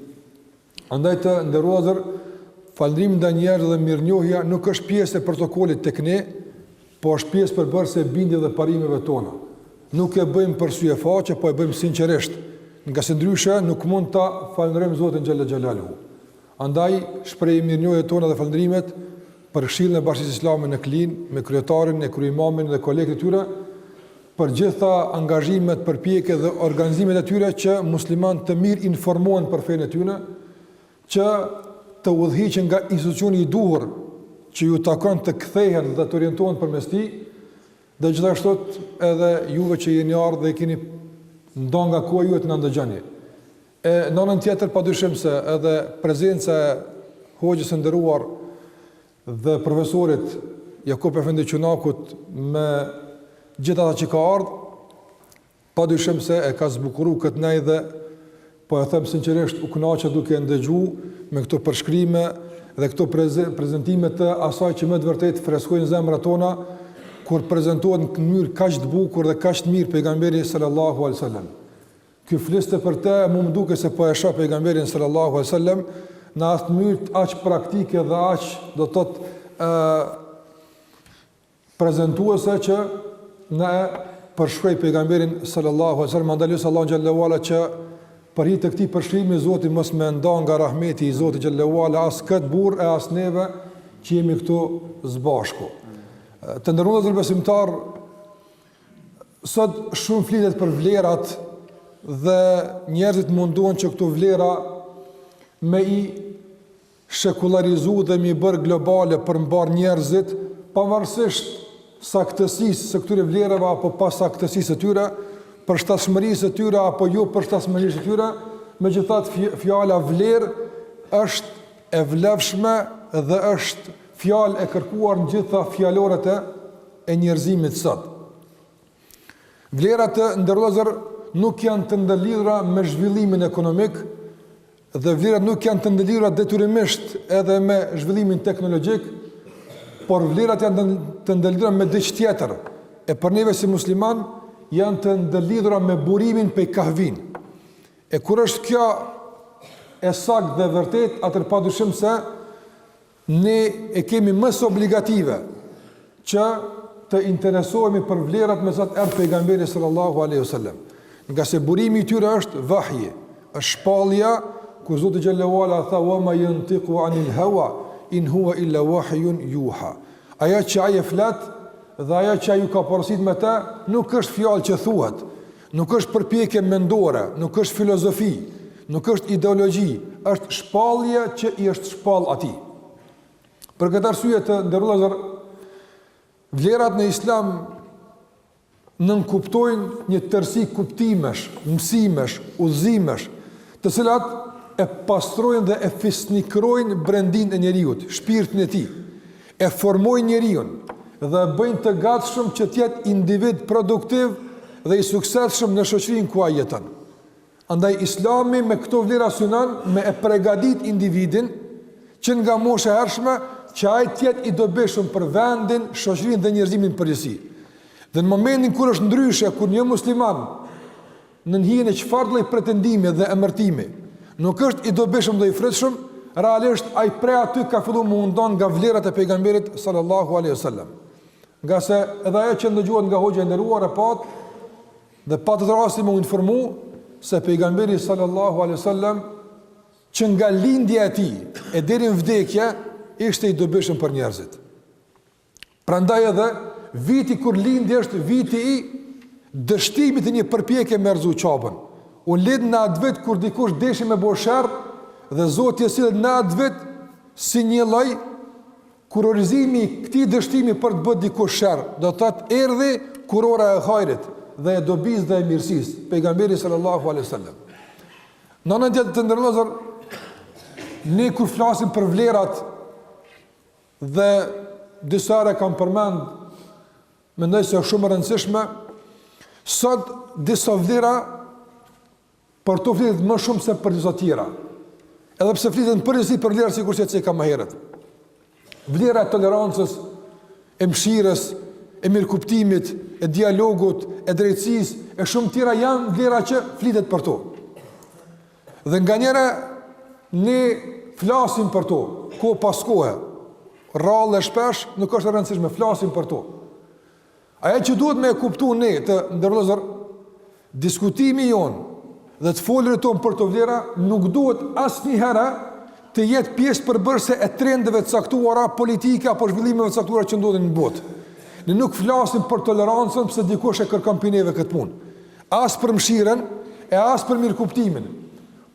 Andaj të nderuar, falëndrimi ndaj njerëzve dhe mirënjohja nuk është pjesë e protokollit tek ne, po është pjesë përbërëse e bindje dhe parimeve tona. Nuk e bëjmë për sy e faqe, po e bëjmë sinqerisht, nga se ndryshe nuk mund ta falënderojmë Zotin xhalla xhelaluhu. Andaj shprehim mirënjohjet tona dhe falëndrimet për Këshillin e Bashkisë Islame në Klin, me kryetarin, e krye'imamin dhe kolegët e tyre, për gjitha angazhimet, përpjekjet dhe organizimet e tyre që muslimanët të mirë informohen për fenë e tyre, që të udhëhiqen nga institucioni i duhur që ju takon të kthehen dhe të orientohen përmes tij, dhe gjithashtu edhe juve që jeni ardhur dhe keni ndonë nga koha juaj të na ndëgjoni. E në anën tjetër padyshim se edhe prezenca e hoxhës së nderuar dhe profesorit Jakub Efendi Qunakut me gjithë ata që ka ardhur, padyshim se e ka zbukuruar këtë nej dhe po e them sinqerisht u kënaqja duke ndëgjuar me këto përshkrime dhe këto prezentime të asaj që më të vërtet freskojnë zemrat tona kur prezantohet në mënyrë kaq të bukur dhe kaq të mirë pejgamberi sallallahu alaihi wasallam. Ky fliste për të, më duket se po e shoh pejgamberin sallallahu alaihi wasallam në atë mënyrë aq praktike dhe aq do të thotë prezantuese që na përshkruaj pejgamberin sallallahu alaihi wasallam. Andalus Allahu xhallahu ala që për hir të këtij përshkrimi Zoti mos më nda nga rahmeti i Zotit xhallahu ala as kët burr e as neve që jemi këtu së bashku. Të nderuar besimtar, sot shumë flitet për vlerat dhe njerëzit munduan që këto vlera me i shekularizu dhe me i bërë globale për mbar njerëzit, pavarësisht saktësisë së këtyre vlerave apo pa saktësisë së tyre, përshtatshmërisë së tyre apo jo përshtatshmërisë së tyre, megjithatë fjala vlerë është e vlefshme dhe është fjalë e kërkuar në gjitha fjalorët e njerëzimit sot. Vlerat e ndërlozër nuk janë të ndërlidhura me zhvillimin ekonomik, dhe vlerat nuk janë të ndëlidhura detyrimisht edhe me zhvillimin teknologjik, por vlerat janë të ndëlidhura me diçka tjetër. E për neve si musliman janë të ndëlidhura me burimin pej kahvin. E kur është kjo e saktë dhe vërtet, atër padyshim se ne e kemi mësë obligative që të interesohemi për vlerat me sa të erdhë pejgamberi sallallahu alaihi wasallam. Nga se burimi i tyre është vahje, është shpallja, kur Zoti xhallahu ala tha wa ma yantiqu anil hawa in huwa illa wahyun yuha. Ajo që ai e flet dhe ajo që ai ka porosit me të nuk është fjalë që thuhet, nuk është përpjekje mendore, nuk është filozofi, nuk është ideologji, është shpallje që i është shpall atij. Për këtë arsye të nderuar, vlerat në Islam nënkuptojnë një tërësi kuptimesh, mësimesh, udhëzimesh, të cilat e pastrojnë dhe e fisnikrojnë brendin e njeriut, shpirtin e tij, e formojnë njeriun dhe bëjnë të gatshëm që të jetë individ produktiv dhe i suksesshëm në shoqërinë ku ai jeton. Andaj Islami me këto vlera synon me e përgatit individin që nga mosha e hershme që ai të jetë i dobishëm për vendin, shoqërinë dhe njerëzimin përgjithësi. Dhe në momentin kur është ndryshe, kur një musliman në hijen e çfarë lloj pretendimi dhe emërtimi nuk është i dobishëm dhe i frytshëm, realisht ai prej aty ka filluar mundon nga vlerat e pejgamberit sallallahu alaihi wasallam. Nga se edhe ajo që ndëgjuat nga hoxha e nderuar e pat dhe patët rasti më informu se pejgamberi sallallahu alaihi wasallam që nga lindja e tij e deri në vdekje ishte i dobishëm për njerëzit. Prandaj edhe viti kur lindi është viti i dështimit të një përpjekje me rrezu çapën. U lind në atë vit kur dikush deshi me bo sherr dhe Zoti e sillet në atë vit si një lloj kurorëzimi i këtij dështimi për të bërë dikush sherr. Do të thotë erdhi kurora e hajrit dhe e dobisë dhe e mirësisë, pejgamberi sallallahu alaihi wasallam. Në anën të ndërlozur, ne kur flasim për vlerat dhe disa herë kam përmend, mendoj se është shumë e rëndësishme, sot disa vlera për to flitet më shumë se për disa tjera. Edhe pse flitet në përgjithësi për vlera sikur që ka më herët. Vlera e tolerancës, e mëshirës, e mirëkuptimit, e dialogut, e drejtësisë, e shumë tjera janë vlera që flitet për to. Dhe nganjëherë ne flasim për to, kohë pas kohe, rrallë e shpesh, nuk është e rëndësishme, flasim për to. Aja që duhet me e kuptu ne të ndërlozër, diskutimi jonë dhe të folërit tonë për të vlera nuk duhet asë një herë të jetë pjesë përbërse e trendeve të caktuara politike apo zhvillimeve të caktuara që ndodhin në botë. Ne nuk flasim për tolerancën pëse dikush e kërkon pineve këtë punë. As për mshiren e as për mirëkuptimin.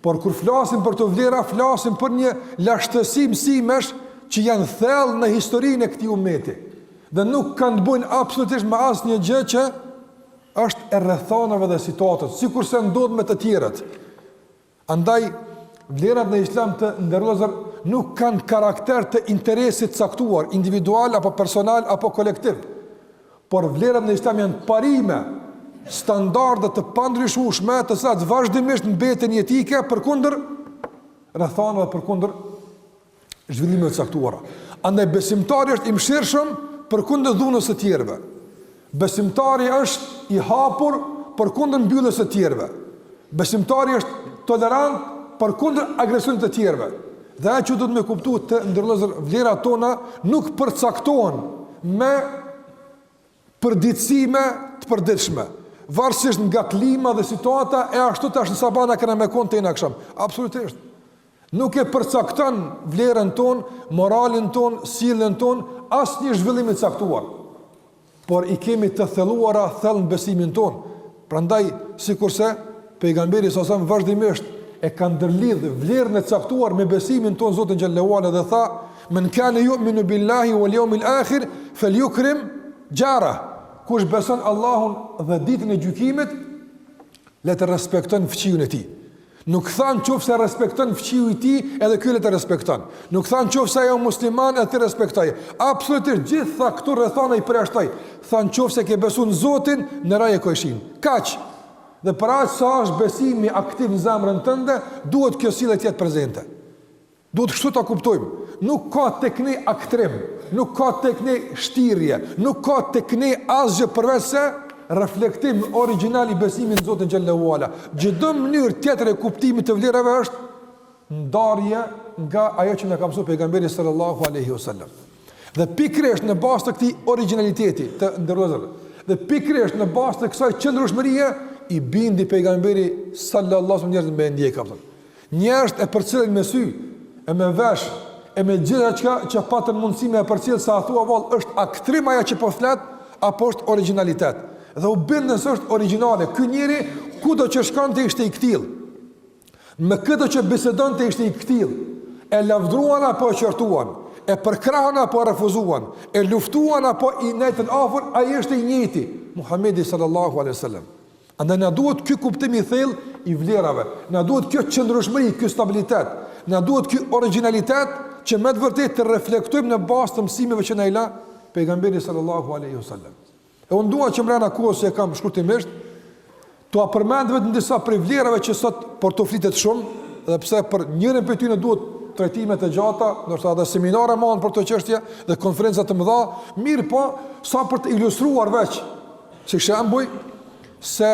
Por kur flasim për të vlera, flasim për një lashtësi mësimesh që janë thellë në historinë e këtij ummeti. Dhe nuk kanë të bëjnë absolutisht me asnjë gjë që është e rrethanave dhe situatës, sikurse ndodh me të tjerët. Andaj vlerat në Islam të ndërlozur nuk kanë karakter të interesit caktuar, individual apo personal apo kolektiv. Por vlerat në Islam janë parime, standarde të pandryshueshme, të cilat vazhdimisht mbeten jetike përkundër rrethanave, përkundër zhvillimeve të caktuara. Andaj besimtari është i mëshirshëm përkundër dhunës së tjerëve. Besimtari është i hapur përkundër mbylljes së tjerëve. Besimtari është tolerant përkundër agresionit të tjerëve. Dhe ajo që duhet me kuptuar të ndërlozur vlerat tona nuk përcaktohen me përditësime të përditshme, varësisht nga klima dhe situata e ashtu tash në sabana kena me kon të akşam. Absolutisht. Nuk e përcakton vlerën tonë, moralin tonë, sjelljen tonë asnjë zhvillim i caktuar. Por i kemi të thelluara thellë në besimin tonë. Prandaj, sikurse pejgamberi sa vazhdimisht e ka ndërlidh vlerën e caktuar me besimin tonë Zotin xhallahu ala dhe tha: "Men kana yu'minu billahi wal yawmil akhir falyukrim jara." Kush beson Allahun dhe ditën e gjykimit, le të respekton fëmijën e tij. Nuk than qofse respekton fëmijën e tij, edhe ky le të respekton. Nuk than qofse ajo musliman, edhe të respektoj. Absolutisht gjitha këto rrethana i përjashtoj. Than qofse ke besuar në Zotin, në raj e kojshin. Kaq. Dhe për aq sa është besimi aktiv në zemrën tënde, duhet kjo sjellje të jetë prezente. Duhet kështu ta kuptojmë. Nuk ka tek ne aktrim, nuk ka tek ne shtirje, nuk ka tek ne asgjë përveç se reflektim origjinal i besimit në Zotin xhallahu ala. Çdo mënyrë tjetër e kuptimit të vlerave është ndarje nga ajo që na ka mësuar pejgamberi sallallahu alaihi wasallam. Dhe pikërisht në bazë të këtij origjinaliteti të ndërlozur, dhe pikërisht në bazë të kësaj qëndrueshmërie i bindi pejgamberi sallallahu alaihi wasallam njerëz me ndjek apo. Njerëz e përcjellin me sy, e me vesh, e me gjitha që patën mundësi me e përcjellë sa thua vallë është aktrim ajo që po flet apo është origjinalitet. Dhe u bindën se është origjinale. Ky njeri kudo që shkonte ishte i ktill. Me këtë që bisedonte ishte i ktill. E lavdruan apo e qortuan, e përkrahan apo refuzuan, e luftuan apo i netën afër, ai është i njëjti, Muhamedi sallallahu alaihi wasallam. Andaj na duhet ky kuptim i thellë i vlerave, na duhet kjo qëndrueshmëri, ky stabilitet, na duhet ky origjinalitet që me të vërtetë të reflektojmë në bazë të mësimeve që na i la pejgamberi sallallahu alaihi wasallam. E unë dua që mbrana kohës që e kam shkurtimisht, t'u përmend vetëm disa prej vlerave që sot por të flitet shumë, dhe pse për njërin prej tyre duhet trajtime të gjata, ndoshta edhe seminare më për këtë çështje dhe konferenca të mëdha, mirë po sa për të ilustruar veç, si shembull se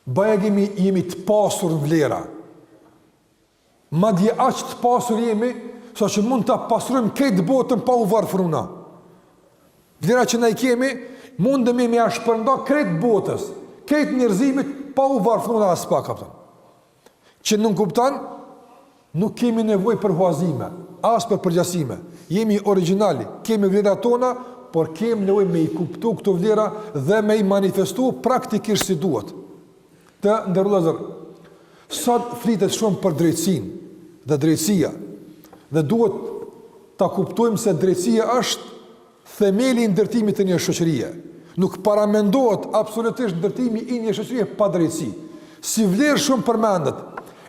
jemi të pasur në vlera. Madje aq të pasur jemi, sa që mund të pasurojmë këtë botën pa u varfruna. Vlera që ne kemi, mundemi me ia shpërnda këtë botës, këtë njerëzimit pa u varfruna as pak apo. Që nuk kupton, nuk kemi nevojë për huazime, as për përgjasime. Jemi origjinali, kemi vlerat tona, por kemi nevojë me i kuptu këto vlera dhe me i manifestu praktikisht si duhet. Të ndërlozër, sot flitet shumë për drejtësinë dhe drejtësia, dhe duhet ta kuptojmë se drejtësia është themeli i ndërtimit të një shoqërie. Nuk paramendohet absolutisht ndërtimi i një shoqërie pa drejtësi. Si vlerë shumë përmendet,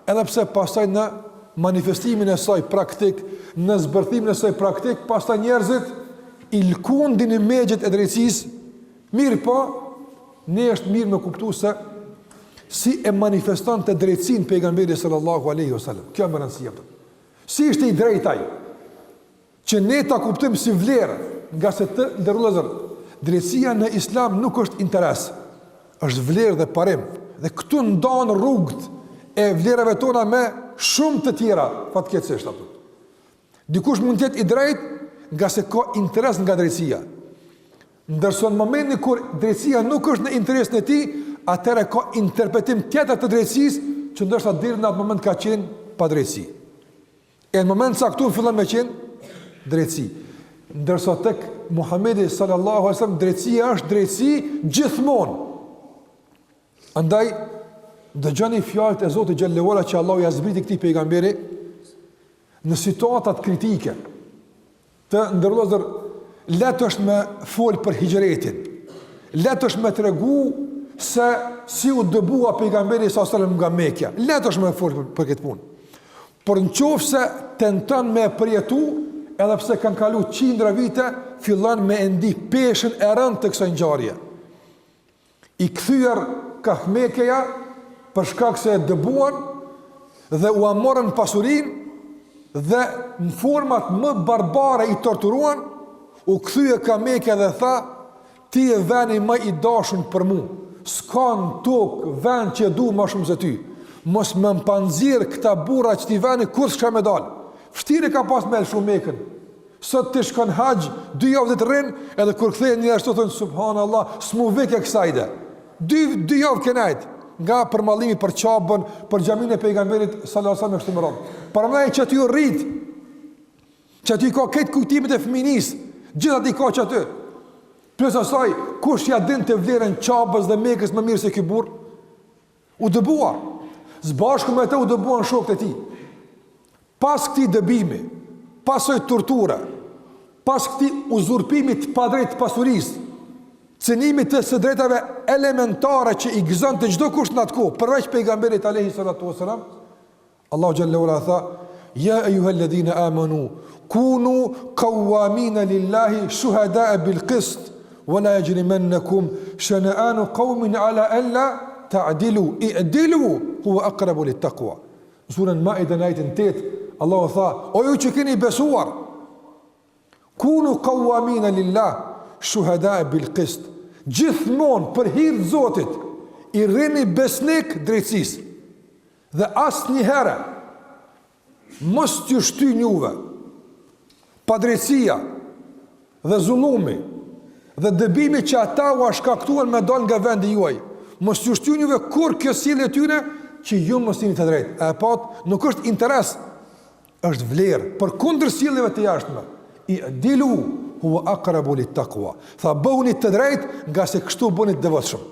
edhe pse pastaj në manifestimin e saj praktik, në zbërthimin e saj praktik, pastaj njerëzit i lkundin i megjet e drejtësisë, mirë po, ne është mirë me kuptu se si e manifeston të drejtësin pejgamberi sallallahu aleyhi wasallam. Kjo më rëndësia. Si ishte i drejtaj, që ne ta kuptojmë si vlerë, nga se të ndërlozër, drejtësia në islam nuk është interes, është vlerë dhe parim, dhe këtu ndanë rrugët e vlerave tona me shumë të tjera, fatkeqësisht ato. Dikush mund të jetë i drejtë, nga se ka interes nga drejtësia. Ndërsa në momentin kur drejtësia nuk është në interesin e tij, atëherë ka interpretim tjetër të drejtësisë, që ndoshta deri në atë moment ka qenë pa drejtësi. E në moment caktuar fillon me qenë drejtësi. Ndërsa tek Muhamedi sallallahu alaihi wasallam drejtësia është drejtësi gjithmonë. Andaj dëgjoni fjalët e Zotit xhallahu ala që Allahu ia zbriti këtij pejgamberi në situatat kritike. Të ndërlozër, letë është me folë për hijretin, letë është me të regu se si u dëbua pejgamberi s.a.s. nga Mekja, letë është me folë për këtë punë. Por në qofë se tenton me përjetu, edhe pse kanë kalu qindra vite, fillan me endi peshën e rënd të kësaj ngjarje. I kthyer ka Mekja për shkak se dëbuan dhe u amorën pasurinë, dhe në format më barbare i torturuan, u kthye ka Mekë dhe tha, ti e veni më i dashur për mu, s'ka në tokë vend që e du më shumë se ty, mos më mpanzir këta burra që ti veni kur s'ka me dalë. Vështirë ka pas me shumë Mekën, sot ti shkon haxh, 2 javë dhe të rrin, edhe kur kthehen një ashtu thonë subhanallah, s'mu vekë kësajde. 2 javë kenajt, nga përmallimi për Qabën, për xhamin e pejgamberit sallallahu alajhi wasallam këtu më radh. Përmendaj që aty rrit, që aty ka këtë kujtimet e fëminisë, gjithatë i ka që aty. Plus asaj, kush ja din të vlerën Qabës dhe Mekës më mirë se ky burr? U dëbua. Zbashku me të u dëbuan shokët e tij. Pas këtij dëbimi, pasoj torture, pas këtij uzurpimi të padrejtë të pasurisë, cënimit të së drejtave elementare që i gëzon të çdo kush në atë kohë, përveç pejgamberit alayhi salatu wasalam, Allahu xhallahu ala tha: "Ya ayyuhalladhina amanu kunu qawwamina lillahi shuhada'a bil qist wala yajrimannakum shana'anu qaumin ala alla ta'dilu i'dilu huwa aqrabu lit-taqwa. Surën Maida ajetin 8, Allahu tha: o ju që keni besuar, kunu qawwamina lillah shuhada'a bil qist. Gjithmonë për hir të Zotit i rrini besnik drejtësisë. Dhe asnjëherë mos t'ju shtyjnë juve padrejtësia dhe zullumi dhe dëbimi që ata u shkaktuan me dal nga vendi juaj. Mos t'ju shtyjnë juve kur kjo sjellje e tyre që ju mos jeni të drejtë. E pat nuk është interes, është vlerë përkundër sjelljeve të jashtme. I'dilu huwa aqrabu lit-taqwa. Tha bëhuni të drejtë nga se kështu bëni të devotshëm.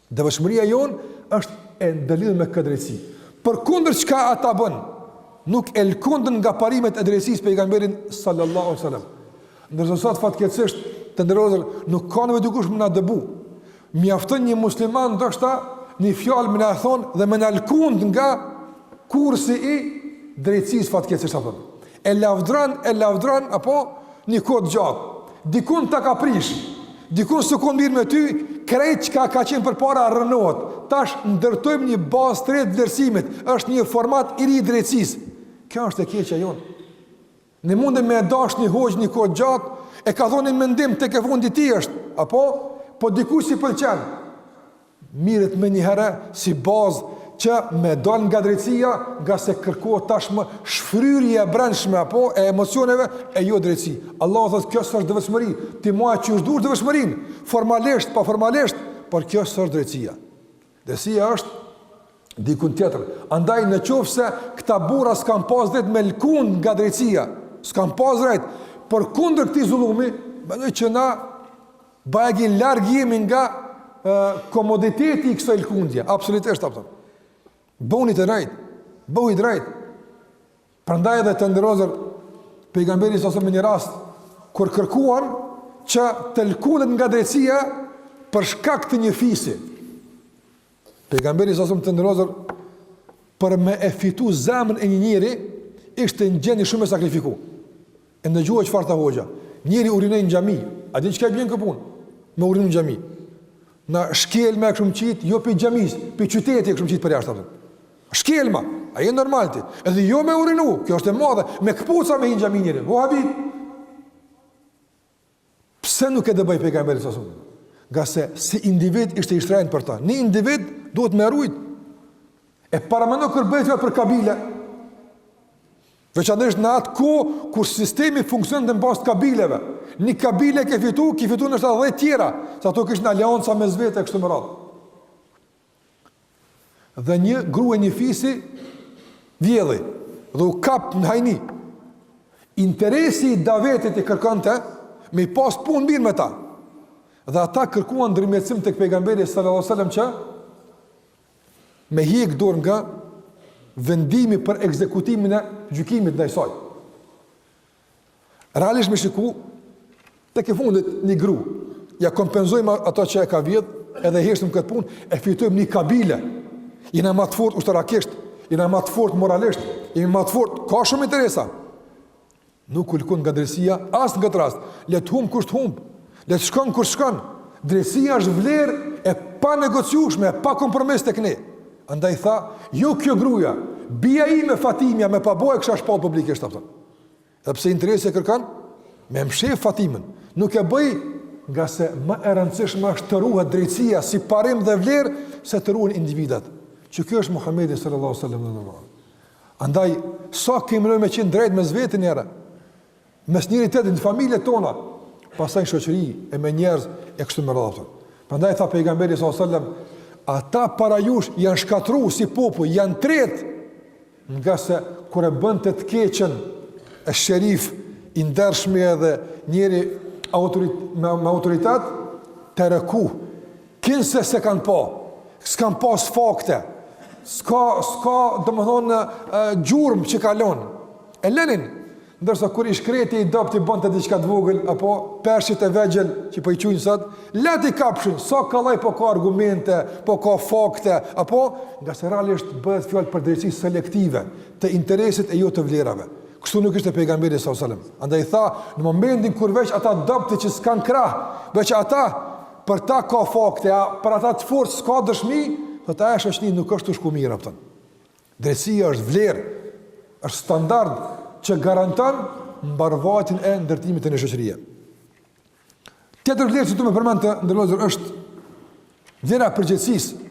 Devotshmëria jonë është e ndalidhur me këtë drejtësi. Përkundër çka ata bën, nuk e lkundën nga parimet e drejtësisë pejgamberin sallallahu alaihi wasallam. Ndërsa sot fatkeqësisht të ndërozur nuk ka nevojë dikush më na dëbu. Mjafton një musliman ndoshta një fjalë më na thon dhe më na lkund nga kursi i drejtësisë fatkeqësisht apo. E lavdran apo një kohë gjatë. Dikun ta ka prish. Dikun s'kon mirë me ty, krejt çka ka qenë përpara rënohet. Tash ndërtojmë një bazë të re të vlerësimit. Është një format i ri i drejtësisë. Kjo është e keqja jonë. Ne mundem me dash një hoxh një kohë gjatë, e ka thonë mendim tek e fundi ti është, apo po dikush si pëlqen. Mirët me një herë si bazë që me dal nga drejtësia, nga se kërkohet tashmë shfryrje e brendshme apo e emocioneve e jo drejtësi. Allahu thotë kjo s'është devotshmëri, ti mua që është dur devotshmërinë, formalisht pa formalisht, por kjo s'është drejtësia. Drejtësia është dikun tjetër. Andaj në qoftë se këta burra s'kan pas drejt me lkund nga drejtësia, s'kan pas drejt përkundër këtij zullumi, mendoj që na bëjë larg jemi nga komoditeti i kësaj lkundje, absolutisht apo. Bëuni të drejt, bëu i drejt. Prandaj edhe të ndërozër pejgamberi sa në një rast kur kërkuan që të lkundet nga drejtësia për shkak të një fisi. Pejgamberi sa të ndërozër për me e fitu zemrën e një njeri ishte në gjendje shumë e sakrifiku. E ndëgjua çfarë tha hoxha. Njeri urinoi në xhami, a din çka bën kë punë? Me urinë në xhami. Na shkel me kështu qit, jo pe xhamis, pe qyteti kështu qit për jashtë atë. Shkelma, a je normal ti? Edhe jo me urinu, kjo është e madhe, me këpuca me hinë xhamin njëri. O habit. Pse nuk e dëbëj pejgamberi sa shumë? Nga se si individ ishte i shtrenjtë për ta. Një individ duhet me rujt. E paramendo kur bëhet për kabile. Veçanërisht në atë kohë kur sistemi funksionon në bazë të kabileve. Një kabile ke fitu në 10 tjera, sa ato kishin aleanca mes vete kështu me radhë. Dhe një grua një fisi vjedhi dhe u kap në hajni. Interesi i Davetit i kërkonte me i pas punë mirë me ta. Dhe ata kërkuan ndërmjetësim tek pejgamberi sallallahu alajhi wasallam që me hiq dorë nga vendimi për ekzekutimin e gjykimit ndaj saj. Realisht me shiku tek e fundit një gru. Ja kompenzojmë ato që e ka vjedh, edhe heshtëm këtë punë, e fitojmë një kabile. Jena ma të fort ushtarakisht, jena ma të fort moralisht, jena ma të fort, ka shumë interesa. Nuk u lkun nga drejtësia, as në këtë rast. Le të humb kush të humb, le të shkon kush shkon. Drejtësia është vlerë e pa negociueshme, e pa kompromis tek ne. Andaj tha, jo kjo gruaja, bia ime Fatimia me paboje kisha shpall publikisht atë. Edhe pse interesi e kërkan, me mshef Fatimen, nuk e bëj nga se më e rëndësishme është të ruhet drejtësia si parim dhe vlerë se të ruhen individat. Që kjo është Muhamedi sallallahu alaihi wasallam. Andaj sa kemi me qenë drejt mes vetë njëra, mes njëri tjetrit në familjet tona, pastaj në shoqëri e me njerëz e kështu me radhë. Prandaj tha pejgamberi sallallahu alaihi wasallam, ata para jush janë shkatruar si popull, janë tret, nga se kur e bën të keqen e sherif i ndershëm edhe njëri me autoritet të rëku, kinse se kanë pa, s'kan pas fakte, s'ka do më thonë gjurëm që kalon. E lenin, ndërsa kur i shkreti i dopti bënd të diqka të vogël, apo pershit e vegjel që po i qujnë sot, let i kapshin, sa kalaj po ka argumente, po ka fakte, apo nga se realisht bëhet fjallë për drejtësi selektive, të interesit e jo të vlerave. Kështu nuk ishte pejgamberi sallallahu alajhi wasallam. Andaj tha, në momentin kur veç ata dobti që s'kan krah, veç ata për ta ka fakte, për ata të fortë s'ka dëshmi, thotë ajo shoqëni nuk është të shku mirë apo. Drejtësia është vlerë, është standard që garanton mbarvajtjen e ndërtimit të një shoqërie. Tjetër vlerë që du me përmend të ndërlozër është vlera përgjegjësisë,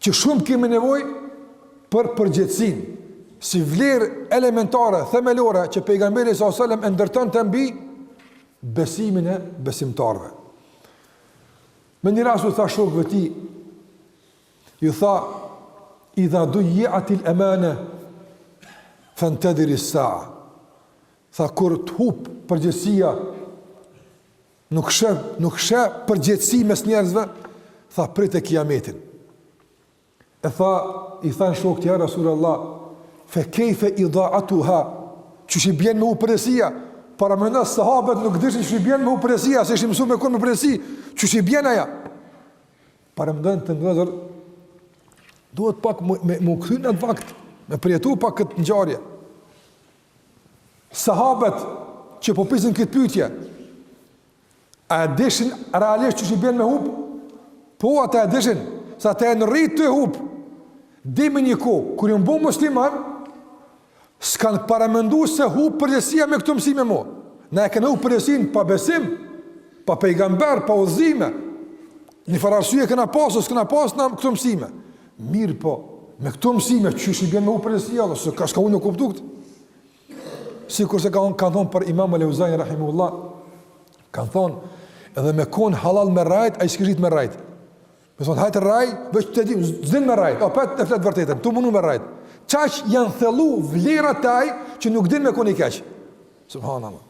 që shumë kemi nevojë për përgjegjësinë, si vlerë elementare, themelore që pejgamberi sallallahu alajhi wasallam e ndërton të mbi besimin e besimtarëve. Me një rast u tha shokëve ti, ju tha, idha duji'atil amana fantadhir as-sa'a. Tha kur të hub përgjegjësia, nuk sheh përgjegjësi mes njerëzve, tha prit e kiametin. E tha, i thanë shokët ja Rasulullah, fe kejfe idha'atuha, që shi bjen me u përësia, para më nësë sahabët nuk dishin që shi bjen me u përësia, se shi mësu me konë me përësi, që shi bjen aja. Para më dënë të ndëzër, duhet pak me këthy në të vakt, me përjetu pak këtë ngjarje. Sahabët që po pisin këtë pyetje, a dishin realisht që shi bjen me hub? Po, ata e dishin, sa ata e në rritë të hub, dimi një ko, kur ju mbu musliman, s'kan paramendu se hu përgjësia me këtu mësime mo. Ne e këne hu përgjësin pa besim, pa pejgamber, pa udhëzime. Një fararsye këna pasu, s'këna pasu në këtu mësime. Mirë po, me këtu mësime, që shi bjen me hu përgjësia, dhe s'ka unë në kuptu këtë. Si kurse kanë thonë për Imam Al-Auzani rahimahullah, kanë thonë, edhe me konë halal me rajt, a i s'kishit me rajt. Me thonë, hajtë raj, veç të di, zdin me rajt, o petë të fletë vërtetën, tu munu me rajt. Qaq janë thellu vlerat taj që nuk din me koni keq. Subhanallah.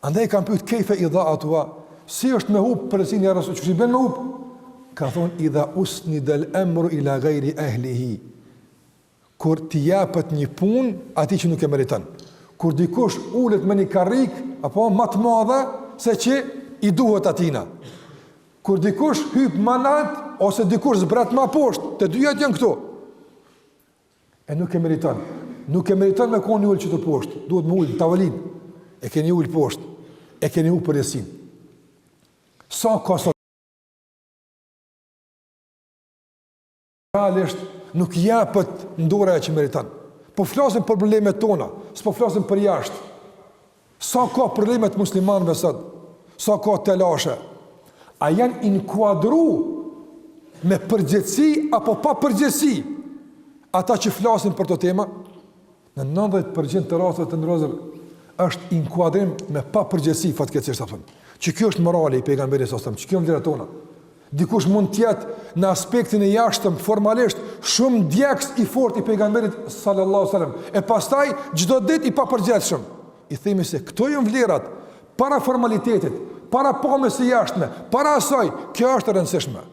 Andaj kam pyet kejfe i dha atua, si është me hub përësin e Rasul, që shi ben me hub? Ka thonë, i dha usni del emru ila gajri ehlihi. Kur t'i japët një pun, ati që nuk e meritan. Kur dikush ullet me një karrik, apo matë madhe, se që i duhet atina. Kur dikush hyp ma nalt, ose dikush zbrat ma poshtë, të dyjat janë këto. E nuk e meriton. Nuk e meriton me konë një ullë që të poshtë. Duhet me ullë, tavolin. E keni ullë poshtë. E keni ullë përjesin. Sa ka sot? Realisht nuk japët ndora e që meriton. Po flasim për problemet tona, s'po flasim për jashtë. Sa ka problemet muslimanëve sot? Sa ka telashe? A janë inkuadru me përgjithësi apo pa përgjithësi? Ata që flasin për të tema, në 90% të rasteve të ndërozër, është inkuadrim me pa përgjithësi fatkeqësisht apo. Që kjo është morali i pejgamberit sallallahu alajhi wasallam, që kjo vlera tona. Dikush mund të jetë në aspektin e jashtëm formalisht shumë djegës i fortë i pejgamberit sallallahu alajhi wasallam, e pastaj çdo ditë i papërgjithshëm. I themi se këto janë vlerat para formalitetit, para pamjes së jashtme, para asaj, kjo është e rëndësishme.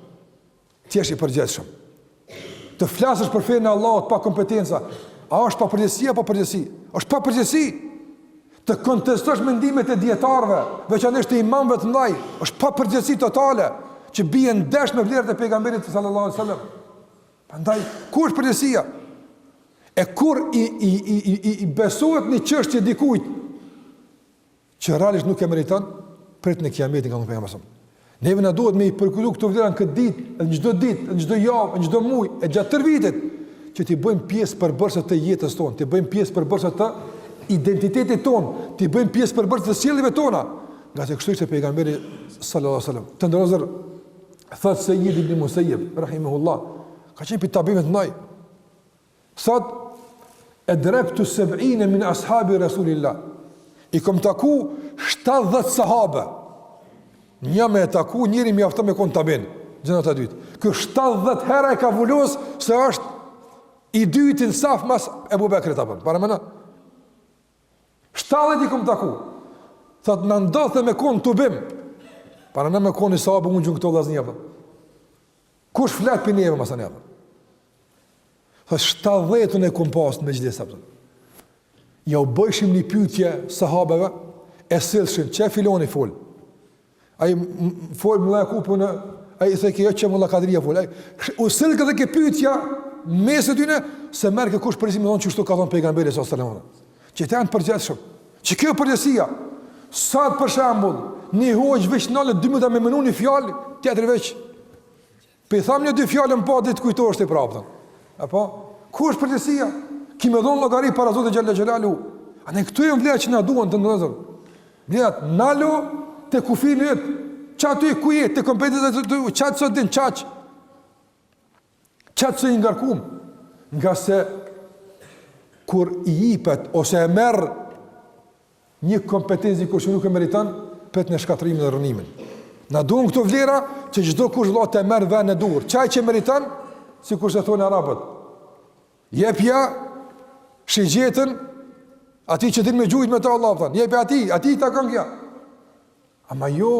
Ti je i përgjithshëm. Të flasësh për fenë e Allahut pa kompetenca, a është pa përgjithësi apo përgjithësi? Është pa përgjithësi. Të kontestosh mendimet e dietarëve, veçanërisht të imamëve të mëdhej, është pa përgjithësi totale, që bien ndesh me vlerat e pejgamberit sallallahu alajhi wasallam. Prandaj, ku është përgjithësia? E kur i besohet një çështje dikujt që realisht nuk e meriton, prit në kiametin nga pejgamberi. Neve na duhet me i përkujtu këto vlera në këtë ditë, në çdo ditë, në çdo javë, në çdo muaj, e gjatë tërë vitit, që t'i bëjmë pjesë përbërëse të jetës tonë, t'i bëjmë pjesë përbërëse të identitetit tonë, t'i bëjmë pjesë përbërëse të sjelljes tona. Nga se kështu ishte pejgamberi sallallahu alajhi wasallam. Të ndërozër, thot Sayyid ibn Musayyib rahimahullah, ka qenë tabiin të ndaj. Sot adraktu 70 min ashabi Rasulillah. I kom taku 70 sahabe. Një me e taku, njëri mi aftë me konë tabin, gjënat e dytë. Kë 70 hera e ka vullos se është i dytin saf mas Ebu Bekrit apën. Para mëna? 70 i kom taku. Thot në ndodhë me konë të bim. Para në me konë i sahabë unë gjënë këto vlasë një apën. Kush fletë për njëve masë një apën? Thot 70 e kom pasë me gjithës apën. Ja u bëjshim një pytje sahabëve, e silëshim, që e filoni folë. Ai fol më la kupën, ai thë që jo më la kadria fol. Ai u sel këtë pyetja mes së dyne se merr kush për simë thon çu shto ka thon pejgamberi sallallahu alajhi wasallam. që të janë përgjithshëm. Që kjo përgjithësia, sa të për shembull, një hoqë veç nalë 2 minuta me mënu një fjallë, tjetër veç. Për i thamë një 2 fjallën pa ditë kujtohesh të prapëtën. Apo? Ku është përgjithësia? Ki me dhonë logari para Zotë Gjelle Gjelalu. A ne këtu e më vleja që na duan të ndërëzër. Vlejat, nalo të kufi në jetë. Qa ty ku jetë, të kompetit të qatë sot din, qaqë. Qatë së i ngarkum. Nga se kur i jipet ose e merë një kompetenzi kur që nuk e meritan, pet në shkatrimin dhe rënimin. Na duan këto vlera që çdo kush vëllai të merr vend e dur. Çaj që meriton, sikur se thonë arabët. Jepja shigjetën atij që din me gjujt me të Allah thon. Jepja atij ta kanë kja. Ama jo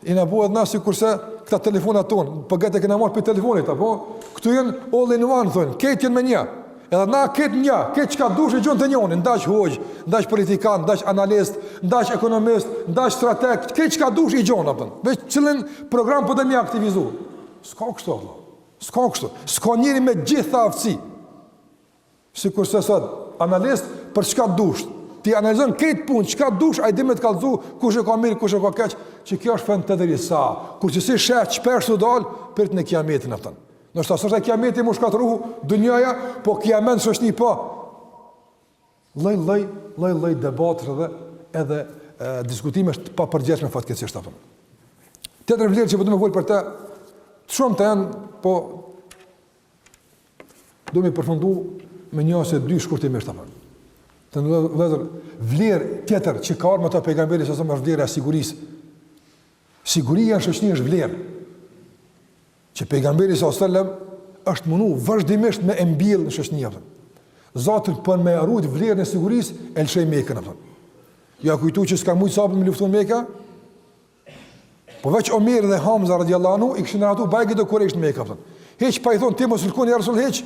i na bëhet na sikurse këta telefonat ton, po gati që na marr për telefonit apo këtu janë all in one thon. Këtë janë me një. Edhe na këtë një, këtë çka dush e gjon të njëjtin, ndaj hoqë, ndaj politikan, ndaj analist, ndaj ekonomist, ndaj strateg, këtë çka dush i gjon apo. Veç cilën program po dëmi aktivizu. S'ka kështu valla. S'ka kështu. S'ka njëri me gjitha aftësi. Sikur se sot analist për çka dush. Ti analizon këtë punë, çka dush, ai dhe me të kallëzu, kush e ka mirë, kush e ka keq, që kjo është fen të drejsa. Kur që si sheh çpesh u dal për të në kiametin afton. Nështë asë është e kiameti mu shkatruhu dënjaja, po kiamet shoshni po. Lëj debatër edhe diskutime është pa përgjeshme fatkeqësisht apo. Tjetër vlerë që po du me folë për te, shumë të janë, po du me përfundu me një ose 2 shkurtimisht apo. Të në vëzër, vlerë tjetër që ka orë me ta pejgamberi së është vlerë e sigurisë. Siguria në shoshni është vlerë. Që pejgamberi s.a.s. është mundu vazhdimisht me e mbjellë në shoqënia. Zatën për me arrujt vlerën e sigurisë, e lëshej Mekën. Ja kujtu që s'ka mujtë sapën me luftu në Mekë, po veç Omer dhe Hamza radiallahu anhu i këshin ratu bajgit e Kurejsh në Mekë. Heq pa i thonë, ti mos lëkoni ja Rasul heq.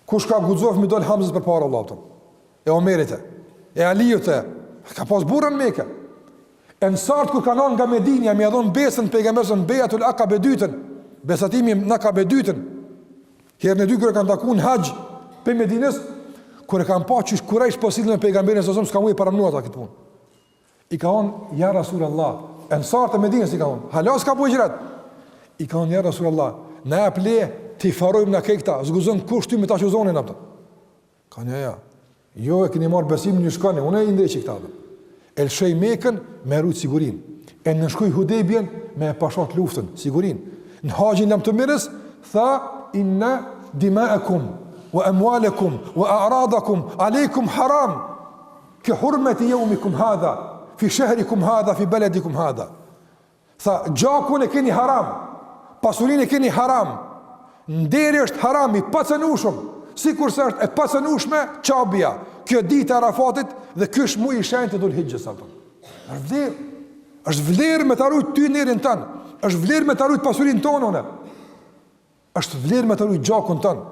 Kush ka guxof mi dol Hamzës për para Allah. E Omerit e Alijut ka pas burën në Mekë. Ensart kur kanon nga Medinja mi adhon besën pejgamberin Bejatul Aqaba dytën, besatimi në Aqaba dytën. Herën e 2 kur kanë takuar në haxh pe Medinës, kur e kanë pa që Kurajsh po sillen me pejgamberin sa s'ka mujë para minuta këtë punë. I ka thonë ja Rasulullah, ensart e Medinës i ka thonë, halos ka bujrat. I ka thonë ja Rasulullah, na jap le ti farojmë na këta, zguzon kush ty me ta qozonin ata. Kanë ja. Jo e keni marr besimin ju shkoni, unë i ndreqi këta. Elshej Mekën me rujt sigurin. E në shkuj Hudejbjen me pashat luftën, sigurin. Në haqin lam të mirës, tha, inna dima'akum, wa emualekum, wa a'radakum, alejkum haram, ke hurmeti jaumikum hadha, fi shehrikum hadha, fi beledikum hadha. Tha, gjakun e keni haram, pasurin e keni haram, nderi është harami, pacënushum, si kurse është e pacënushme, qabja, kjo ditë Arafatit dhe ky është muaj i shenjtë Dhul Hijjës apo. Është vlerë me ta rujt ty nerin tën. Është vlerë me ta rujt pasurinë tonë. Është vlerë me ta rujt gjakun tën.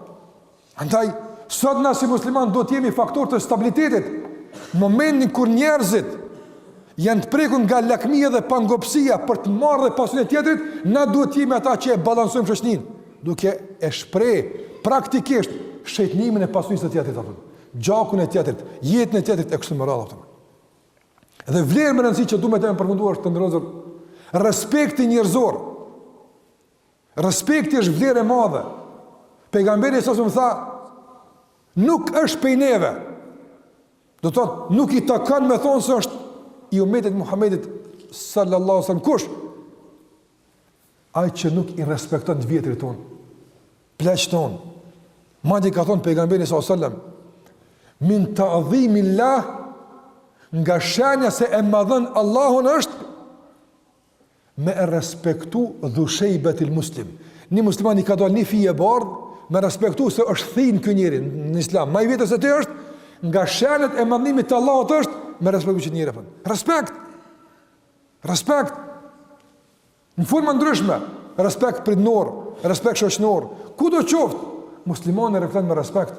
Andaj sot na si musliman do të jemi faktor të stabilitetit. Në momentin kur njerëzit janë të prekur nga lakmia dhe pangopsia për të marrë pasurinë e tjetrit, na duhet të jemi ata që e balansojmë shoqërinë, duke e shpreh praktikisht shëtnimin e pasurisë së tjetrit apo. Gjakun e tjetrit, jetën e tjetrit e kështu me radhë. Dhe vlerë më rëndësi që duhet të përfunduar të ndërozur, respekti njerëzor. Respekti është vlerë e madhe. Pejgamberi sa më tha, nuk është pej neve. Do të thotë, nuk i takon me thonë se është i umetit Muhammedit sallallahu alaihi wasallam kush? Ai që nuk i respekton të vjetrit ton, pleq ton. Madje ka thonë pejgamberi sallallahu alaihi wasallam, min ta'dhimillah, nga shenja se e madhën Allahun është me e respektu dhushejbet il muslim. Një musliman i ka dal një fije bardh, me respektu se është thinë kë njëri në islam. Ma i vetës e të është, nga shenjët e madhënimit të Allahut është, me respektu që njëri. Respekt. Respekt. Në forma ndryshme. Respekt pritnor, respekt shoqnor. Ku do qoftë, muslimani e reflekton me respekt.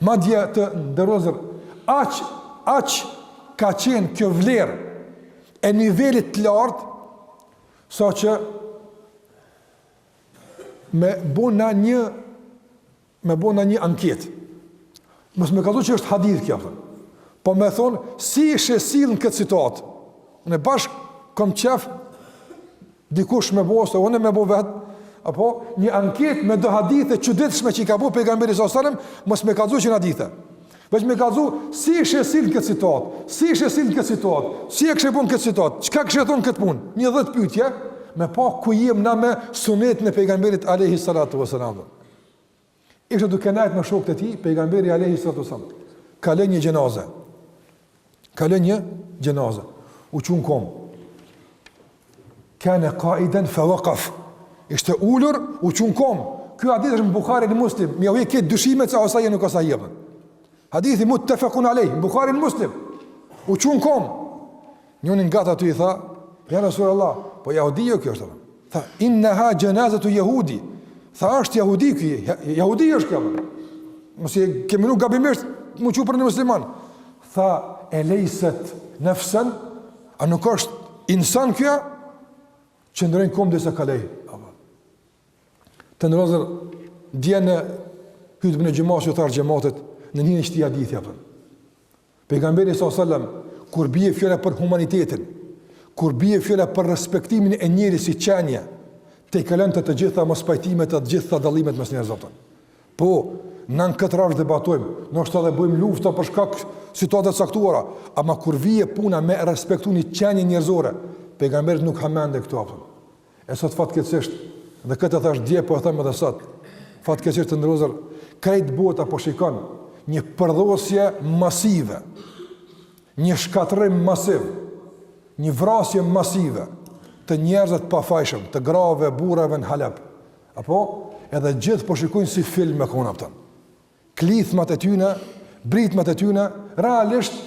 Madje të ndërozër, aq ka qenë kjo vlerë e nivelit të lartë, sa që me bona një anketë. Mos më kallzo që është hadith kjo. Po më thon si ishe sill në këtë situatë. Unë bashk kom qef dikush me bo, se unë me bo vetë, apo një anket me do hadithe çuditshme që i ka bo pejgamberi sallallahu alajhi wasallam, mos me kallzo që në hadithe. Veç me kallzo si ishe sill në këtë situatë, si ishe sill në këtë situatë, si e kishe bën këtë situatë, çka kishe thon këtë punë. Një 10 pyetje, me pa ku jem na me sunetin e pejgamberit alayhi salatu wasalam. Ishte duke najt me shokët e tij, pejgamberi alayhi salatu wasalam. Ka lënë një gjenaze. Ka lënë një gjenaze. U çun kom. Kana qa'idan fa waqaf. Ishte ulur, u çun kom. Ky hadith është në Buhari dhe Muslim. Mi ujë këtë dyshimet se asaj nuk ka sajë. Hadithi muttafaqun alayh, Buhari dhe Muslim. U çun kom. Njëri nga ata i tha, ja Rasulullah, po jahudi jo kjo është. Tha, innaha janazatu yahudi. Tha, është jahudi ky, jahudi është kjo. Mos e kemi nuk gabimisht mu çu për një musliman. Tha, e lejset nafsan, a nuk është insan kjo? Që ndërën kom dhe se kalej. Të nërëzër, djenë hytëbë në gjematë që tharë gjematet, në një qëti hadithja. Pejgamberi s.a.s. kur bije fjole për humanitetin, kur bije fjole për respektimin e njeri si qenje, te i kalen të gjitha mos pajtimet, të gjitha dalimet mes njerëzotën. Po, në këtë rrasë debatojmë, në është edhe bëjmë lufta për shkak situatet saktuara, ama kur vije puna me respektu një qenje njerëzore, pejgamberit nuk hamende këtu apëtën. E sot fatkeqësisht, dhe këtë thash dje, po e them edhe sot, fatkeqësisht të ndërozër, krejt bota po shikon një përdhosje masive, një shkatërrim masiv, një vrasje masive të njerëzve të pafajshëm, të grave, burrave në Halep. Apo edhe gjithë po shikojnë si film me kona apëtën. Klithmat e tyne, britmat e tyne, realisht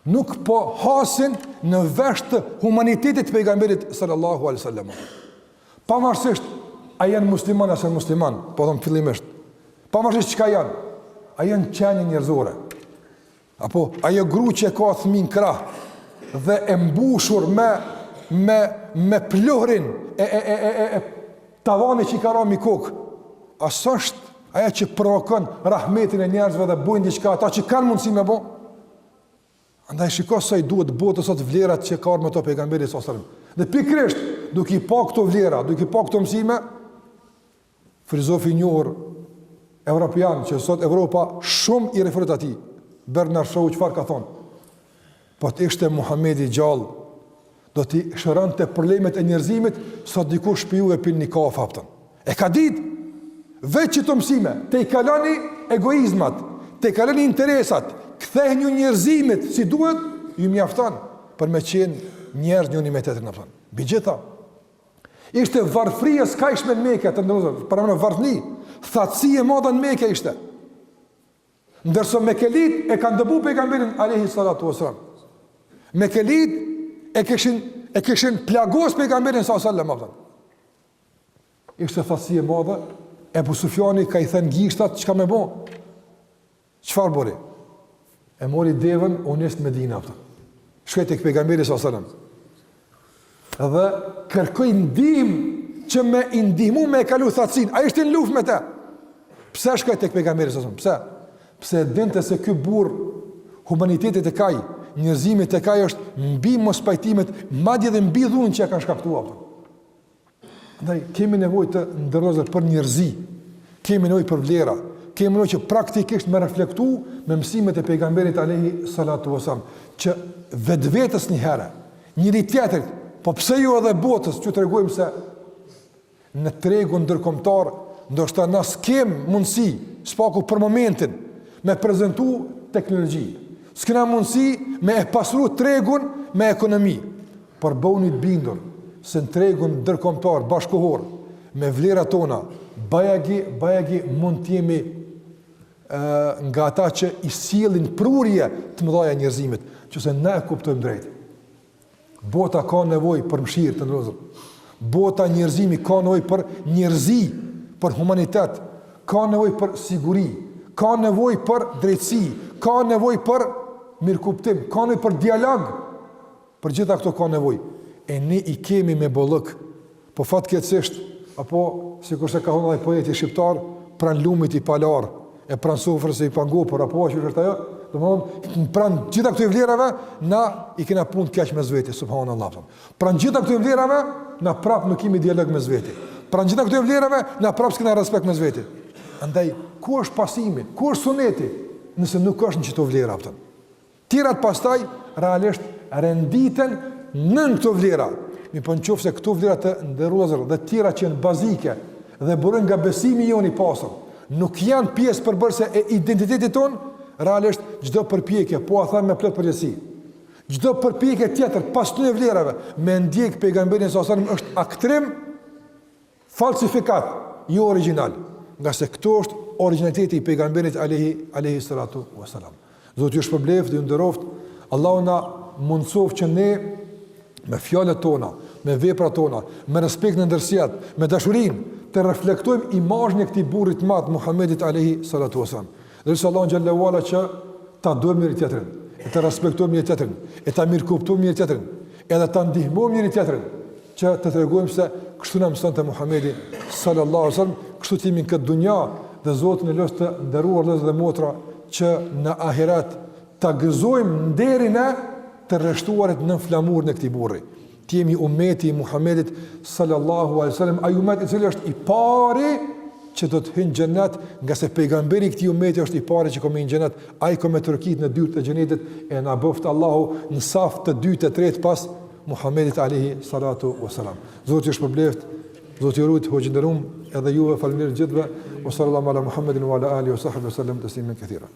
nuk po hasin në vesh të humanitetit pejgamberit sallallahu alaihi wasallam. Pavarësisht a janë musliman ose musliman, po them fillimisht. Pavarësisht çka janë, a janë qenie njerëzore. Apo ajo gru që ka fëmijë krah dhe e mbushur me pluhrin e tavanit që i ka rënë mi kokë. As është ajo që provokon rahmetin e njerëzve dhe bujnë diçka ata që kanë mundësi me bë. Andaj shiko sa i duhet botë sot vlerat që ka me to pejgamberi sallallahu alajhi wasallam. Dhe pikërisht, duke i pa këto vlera, duke i pa këto mësime, filozofi i njohur evropian që sot Evropa shumë i referohet atij, Bernard Shaw çfarë ka thonë? Po të ishte Muhamedi gjallë, do t'i shëronte problemet e njerëzimit, sot dikush shpiju e pin një kafe hapton. E ka ditë veç çto mësime, te i kaloni egoizmat, te i kaloni interesat, kthehen ju njerëzimit si duhet, ju mjafton për me qenë njerëz njëri me tjetrin apo. Bigjeta. Ishte varfria skajshme në Mekë të ndërzuar, para në varfni, thatësi e madhe në Mekë ishte. Ndërsa Mekelit e kanë dëbu pejgamberin alayhi salatu wasallam. Mekelit e kishin plagos pejgamberin sallallahu alaihi wasallam. Ishte thatësi e madhe, Ebu Sufjani ka i thënë gishtat çka më bë. Çfarë bëri? E mori devën, u nis në Medinë atë. Shkoi tek pejgamberi sallallahu alaihi wasallam. Dhe kërkoi ndihmë që me i ndihmu me e kalu thatësin. A ishte në luftë me te? Pse shkoi tek pejgamberi sallallahu alaihi wasallam? Pse dinte se ky burr humanitetit e kaj, njerëzimit e kaj është mbi mos pajtimet, madje dhe mbi dhunë që e kanë shkaktuar. Ndaj kemi nevojë të ndërrozer për njerëzi, kemi nevojë për vlera, kemi nevojë që praktikisht me reflektu me mësimet e pejgamberit alayhi salatu wasallam, që vetvetes një herë, njëri tjetrit, po pse jo edhe botës, që tregojmë se në tregun ndërkombëtar ndoshta na s'kem mundësi, s'paku për momentin, me prezentu teknologji. S'kena mundësi me e pasru tregun me ekonomi, por bëuni të bindur se në tregun ndërkombëtar bashkohor me vlerat tona, bajagi mund të jemi nga ata që i sjellin prurje të mëdha njerëzimit, qëse na e kuptojmë drejt. Bota ka nevojë për mëshirë të ndrozur. Bota njerëzimi ka nevojë për njerëzi, për humanitet, ka nevojë për siguri, ka nevojë për drejtësi, ka nevojë për mirëkuptim, ka nevojë për dialog. Për gjitha këto ka nevojë. E ne i kemi me bollëk, po fatkeqësisht, apo sikur se ka thonë ai poeti shqiptar, pran lumit i palar, e pranë sofrës se i pango, por apo që është ajo, domthonë pranë gjitha këto vlerave na i kena punë keq me vetë, subhanallahu. Pranë gjitha këto vlerave na prap nuk kemi dialog me vetë. Pranë gjitha këto vlerave na prap s'kena respekt me vetë. Andaj ku është pasimi, ku është suneti, nëse nuk është në çto vlera ato. Tirat pastaj realisht renditen nën këto vlera. Mi po nëse këto vlera të ndërruazër dhe tjera që janë bazike dhe burën nga besimi jon i pasur, nuk janë pjesë përbërëse e identitetit ton, realisht çdo përpjekje, po a them me plot përgjithësi, çdo përpjekje tjetër pas këtyre vlerave me ndjek pejgamberin sallallahu alajhi wasallam është aktrim falsifikat, jo original, nga se këto është originaliteti i pejgamberit alayhi salatu wasalam. Zoti ju shpëbleft dhe ju nderoft, Allahu na mundsof që ne me fjalët tona, me veprat tona, me respekt në ndërsjellje, me dashurinë të reflektojmë imazhin e këtij burrit të madh Muhamedit alayhi salatu wasalam. Dhe sallallahu xhallahu ala që ta dojmë njëri tjetrin, e ta respektojmë njëri tjetrin, e ta mirëkuptojmë njëri tjetrin, edhe ta ndihmojmë njëri tjetrin, që të tregojmë se kështu na mësonte Muhamedi sallallahu alaihi wasallam, kështu timin këtë dunja dhe Zotin e los të nderuar vëllezër dhe motra që në ahiret ta gëzojmë nderin e të rreshtuarit në flamurin e këtij burri. Ti jemi ummeti i Muhamedit sallallahu alaihi wasallam, ai ummet i cili është i pari që do të hyjë në xhenet, nga se pejgamberi i këtij ummeti është i pari që komë në xhenet, ai komë turkit në dyert e xhenetit e na boft Allahu në saf të dytë të tretë pas Muhamedit alayhi salatu wasalam. Zoti ju shpëbleft, Zoti ju rujt hoxhënderum edhe juve faleminderit gjithëve. Sallallahu ala Muhammedin wa ala alihi wa sahbihi sallam taslimen kathira.